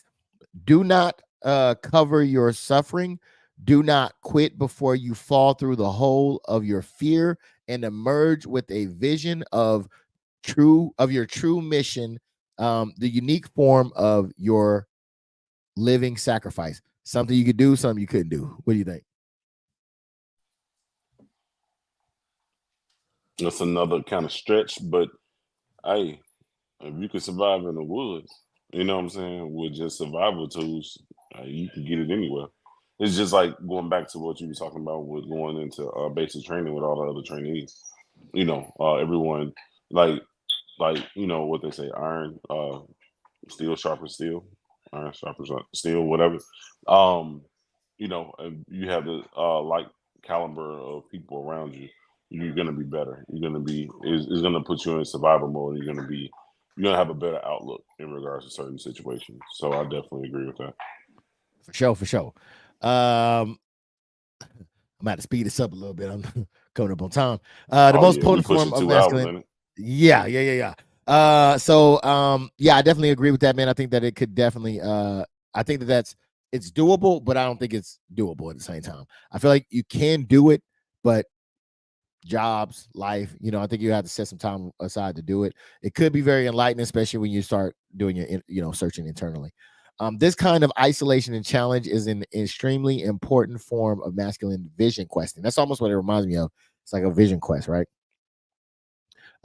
Do not cover your suffering. Do not quit before you fall through the hole of your fear and emerge with a vision of your true mission, the unique form of your living sacrifice. Something you could do, something you couldn't do. What do you think? That's another kind of stretch, but hey, if you can survive in the woods, you know what I'm saying, with just survival tools, you can get it anywhere. It's just like going back to what you were talking about with going into basic training with all the other trainees. Everyone like what they say, iron, steel sharpens steel, iron sharpens steel, whatever. Um, and you have the like caliber of people around you, you're gonna be better. You're gonna be is gonna put you in survival mode. You're gonna have a better outlook in regards to certain situations. So I definitely agree with that. For sure. I'm about to speed this up a little bit. I'm coming up on time. The Oh most yeah, we potent form pushing of 2 hours masculine. in it. Yeah. Yeah, I definitely agree with that, man. I think that it could definitely I think that it's doable, but I don't think it's doable at the same time. I feel like you can do it, but jobs, life, I think you have to set some time aside to do it. It could be very enlightening, especially when you start doing your searching internally. This kind of isolation and challenge is an extremely important form of masculine vision questing. That's almost what it reminds me of. It's like a vision quest, right?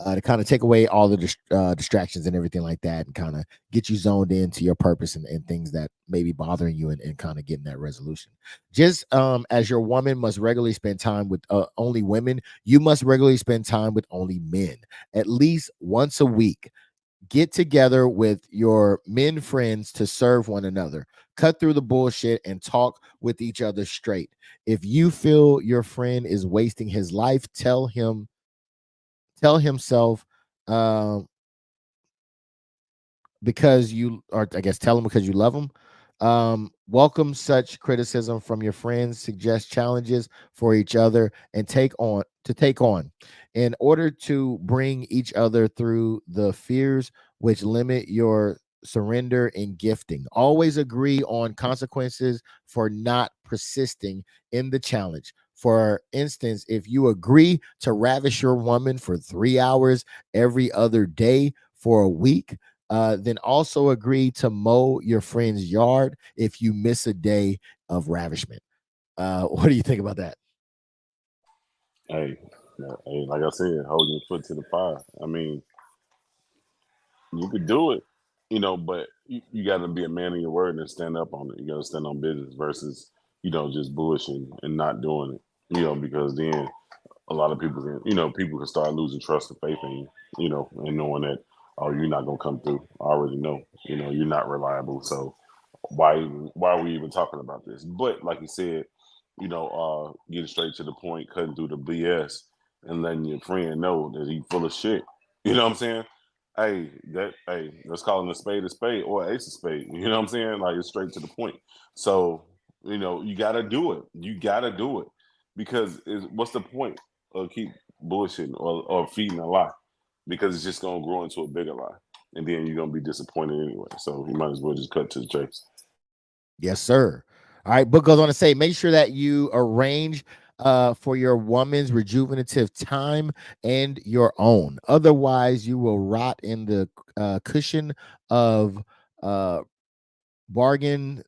To kind of take away all the distractions and everything like that, and kind of get you zoned into your purpose and things that may be bothering you, and kind of getting that resolution. Just as your woman must regularly spend time with only women, you must regularly spend time with only men, at least once a week. Get together with your men friends to serve one another. Cut through the bullshit and talk with each other straight. If you feel your friend is wasting his life, tell himself, um, because you or I guess tell him because you love him. Welcome such criticism from your friends, suggest challenges for each other, and take on in order to bring each other through the fears which limit your surrender and gifting. Always agree on consequences for not persisting in the challenge. For instance, if you agree to ravish your woman for 3 hours every other day for a week, then also agree to mow your friend's yard if you miss a day of ravishment. What do you think about that? Hey, hey, like I said, hold your foot to the fire. I mean, you could do it, but you got to be a man of your word and stand up on it. You got to stand on business versus, just bullshitting and not doing it, because then a lot of people people can start losing trust and faith in you, and knowing that, oh, you're not going to come through. I already know, you're not reliable. So why are we even talking about this? But like you said, getting straight to the point, cutting through the BS, and letting your friend know that he's full of shit. You know what I'm saying? Let's call it a spade or ace of spade. You know what I'm saying? Like, it's straight to the point. So, you gotta do it. You gotta do it. Because what's the point of keep bullshitting or feeding a lie? Because it's just gonna grow into a bigger lie. And then you're gonna be disappointed anyway. So you might as well just cut to the chase. Yes, sir. All right. Book goes on to say, make sure that you arrange for your woman's rejuvenative time and your own. Otherwise, you will rot in the cushion of uh, bargain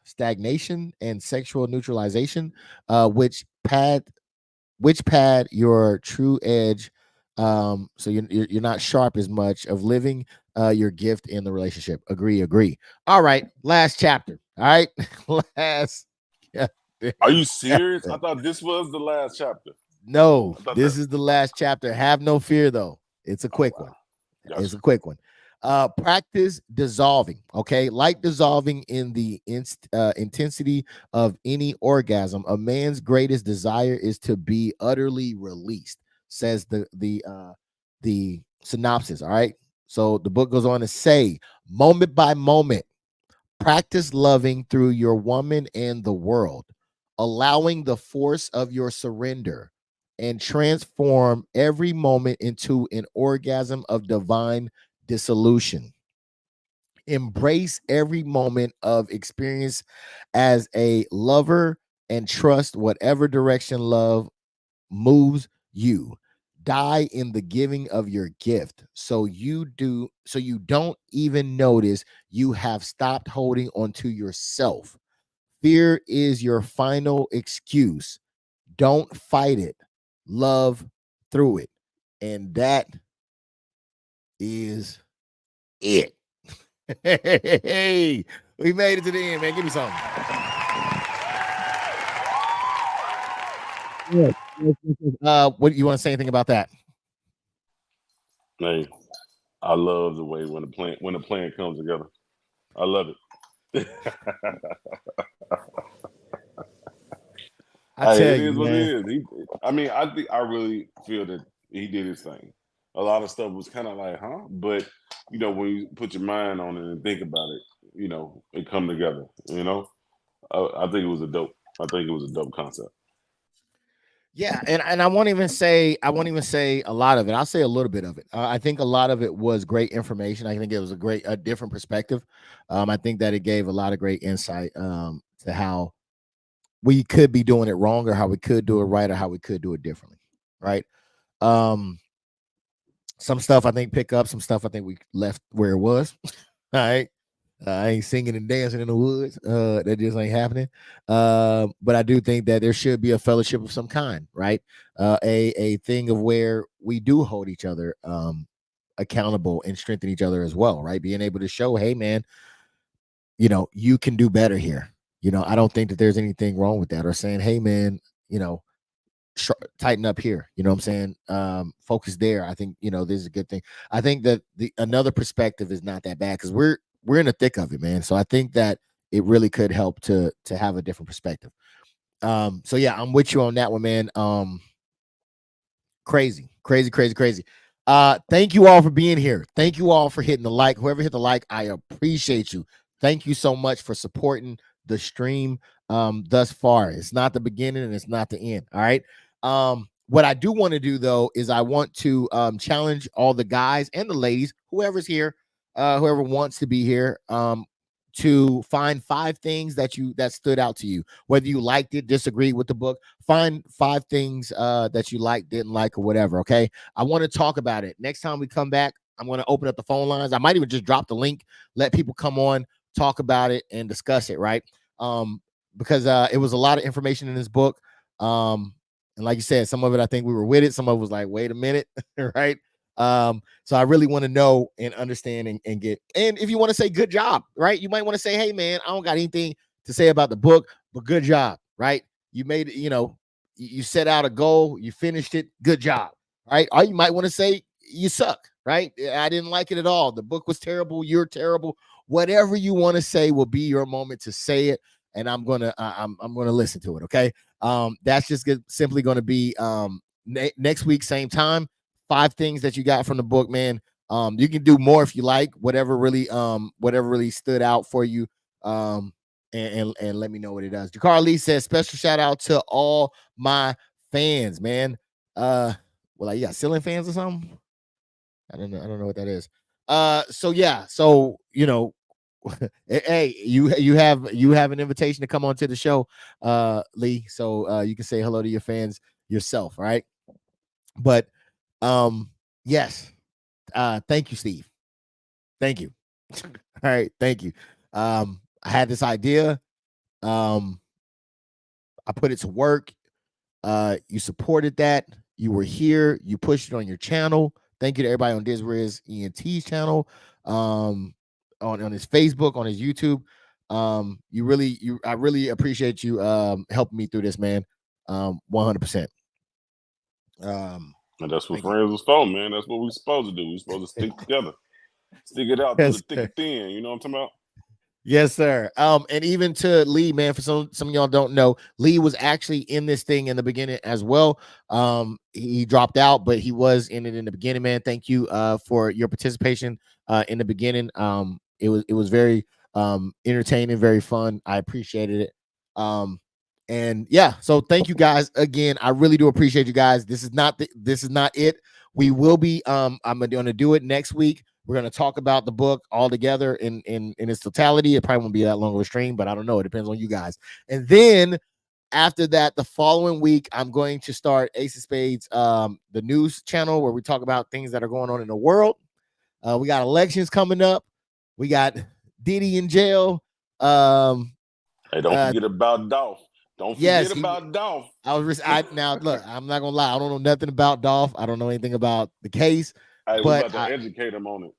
stagnation and sexual neutralization, which pad your true edge, so you're not sharp as much of living your gift in the relationship. Agree. All right, last chapter. All right. last Are you serious? I chapter. thought this was the last chapter. No, I thought that. this is the last chapter. Have no fear, though. It's a Oh quick wow, one. It's gotcha. a quick one. Practice dissolving. Okay, like dissolving in the intensity of any orgasm. A man's greatest desire is to be utterly released. Says the synopsis. All right. So the book goes on to say, moment by moment, practice loving through your woman and the world, allowing the force of your surrender, and transform every moment into an orgasm of divine dissolution. Embrace every moment of experience as a lover and trust whatever direction love moves you. die in the giving of your gift. So you don't even notice you have stopped holding onto yourself. Fear is your final excuse. Don't fight it. Love through it. And that is it. Hey, we made it to the end, man. Give me something. What you want to say anything about that? Hey, I love the way when the plan comes together. I love it. I tell it you, is what man. it is. I really feel that he did his thing. A lot of stuff was kind of like, huh? But when you put your mind on it and think about it, it come together. I think it was a dope. I think it was a dope concept. Yeah, and I won't even say a lot of it. I'll say a little bit of it. I think a lot of it was great information. I think it was a different perspective. I think that it gave a lot of great insight to how we could be doing it wrong, or how we could do it right, or how we could do it differently. Right. Some stuff I think pick up, some stuff I think we left where it was. All right. I ain't singing and dancing in the woods. That just ain't happening. But I do think that there should be a fellowship of some kind, right? A thing of where we do hold each other accountable and strengthen each other as well, right? Being able to show, hey, man, you can do better here. I don't think that there's anything wrong with that, or saying, hey, man, tighten up here. You know what I'm saying? Focus there. I think this is a good thing. I think that another perspective is not that bad, because we're in the thick of it, man. So I think that it really could help to have a different perspective. So yeah, I'm with you on that one, man. Crazy. Thank you all for being here. Thank you all for hitting the like. Whoever hit the like, I appreciate you. Thank you so much for supporting the stream thus far. It's not the beginning and it's not the end. All right. What I do want to do, though, is I want to challenge all the guys and the ladies, whoever's here, whoever wants to be here, to find 5 things that stood out to you, whether you liked it, disagreed with the book. Find 5 things that you liked, didn't like, or whatever. Okay, I want to talk about it next time we come back. I'm going to open up the phone lines. I might even just drop the link, let people come on, talk about it, and discuss it, right? Because it was a lot of information in this book. And like you said, some of it I think we were with it, some of it was like, wait a minute, right? So I really want to know and understand and get, and if you want to say good job, right? You might want to say, hey man, I don't got anything to say about the book, but good job, right? You made it, you set out a goal, you finished it, good job, right? Or you might want to say you suck, right? I didn't like it at all. The book was terrible, you're terrible. Whatever you want to say will be your moment to say it, and I'm gonna listen to it. Okay. That's just simply going to be next week, same time. 5 things that you got from the book, man. You can do more if you like, whatever really stood out for you. And let me know what it does. Jakar Lee says, special shout out to all my fans, man. You got ceiling fans or something? I don't know what that is. So yeah, so hey, you have an invitation to come on to the show, Lee. So you can say hello to your fans yourself, right? But yes. Thank you, Steve. Thank you. All right, thank you. I had this idea. I put it to work. You supported that. You were here. You pushed it on your channel. Thank you to everybody on DisRizEnt's channel, on his Facebook, on his YouTube. I really appreciate you helping me through this, man. 100%. And that's what friends was for, man. That's what we're supposed to do. We're supposed to stick together, stick it out through the thick and thin. You know what I'm talking about? Yes, sir. And even to Lee, man, for some of y'all don't know, Lee was actually in this thing in the beginning as well. He dropped out, but he was in it in the beginning, man. Thank you for your participation in the beginning. It was very entertaining, very fun. I appreciated it. And yeah, so thank you guys again. I really do appreciate you guys. This is not it. We will be I'm going to do it next week. We're going to talk about the book all together in its totality. It probably won't be that long of a stream, but I don't know. It depends on you guys. And then after that, the following week, I'm going to start Ace of Spades, the news channel where we talk about things that are going on in the world. We got elections coming up. We got Diddy in jail. Hey, don't forget about Dolph. Don't forget about Dolph. Now look, I'm not gonna lie, I don't know nothing about Dolph. I don't know anything about the case. Hey, we about to educate him on it.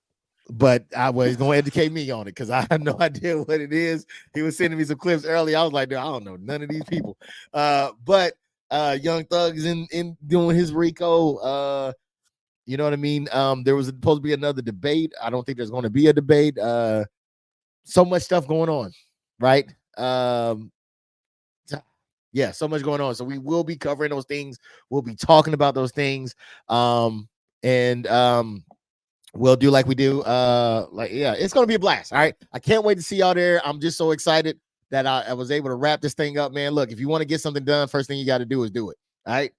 But he's gonna educate me on it because I have no idea what it is. He was sending me some clips earlier. I was like, dude, I don't know none of these people. But Young Thug is in doing his RICO. You know what I mean? There was supposed to be another debate. I don't think there's going to be a debate. So much stuff going on, right? Yeah, so much going on. So we will be covering those things. We'll be talking about those things. We'll do like we do. It's gonna be a blast. All right. I can't wait to see y'all there. I'm just so excited that I was able to wrap this thing up, man. Look, if you want to get something done, first thing you got to do is do it. All right.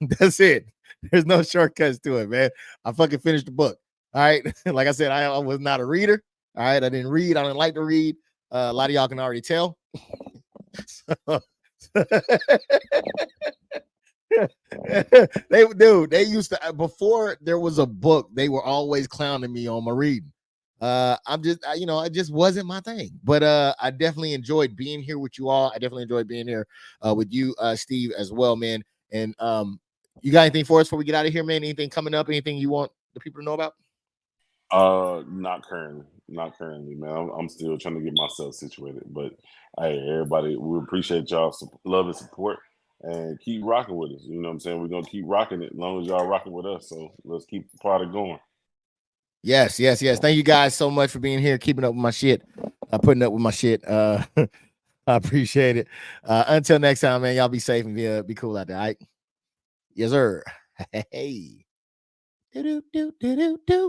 That's it. There's no shortcuts to it, man. I fucking finished the book. All right. Like I said, I was not a reader. All right. I didn't read. I didn't like to read. A lot of y'all can already tell. They used to, before there was a book, they were always clowning me on my reading. It just wasn't my thing. But I definitely enjoyed being here with you all. I definitely enjoyed being here with you, Steve, as well, man. And you got anything for us before we get out of here, man? Anything coming up? Anything you want the people to know about? Not currently, man. I'm still trying to get myself situated. But hey, everybody, we appreciate y'all's love and support, and keep rocking with us. You know what I'm saying? We're gonna keep rocking it as long as y'all rocking with us. So let's keep the product going. Yes. Thank you guys so much for being here, keeping up with my shit, putting up with my shit. I appreciate it. Until next time, man. Y'all be safe and be cool out there. All right? Yes, sir. Hey. Do do do do do do.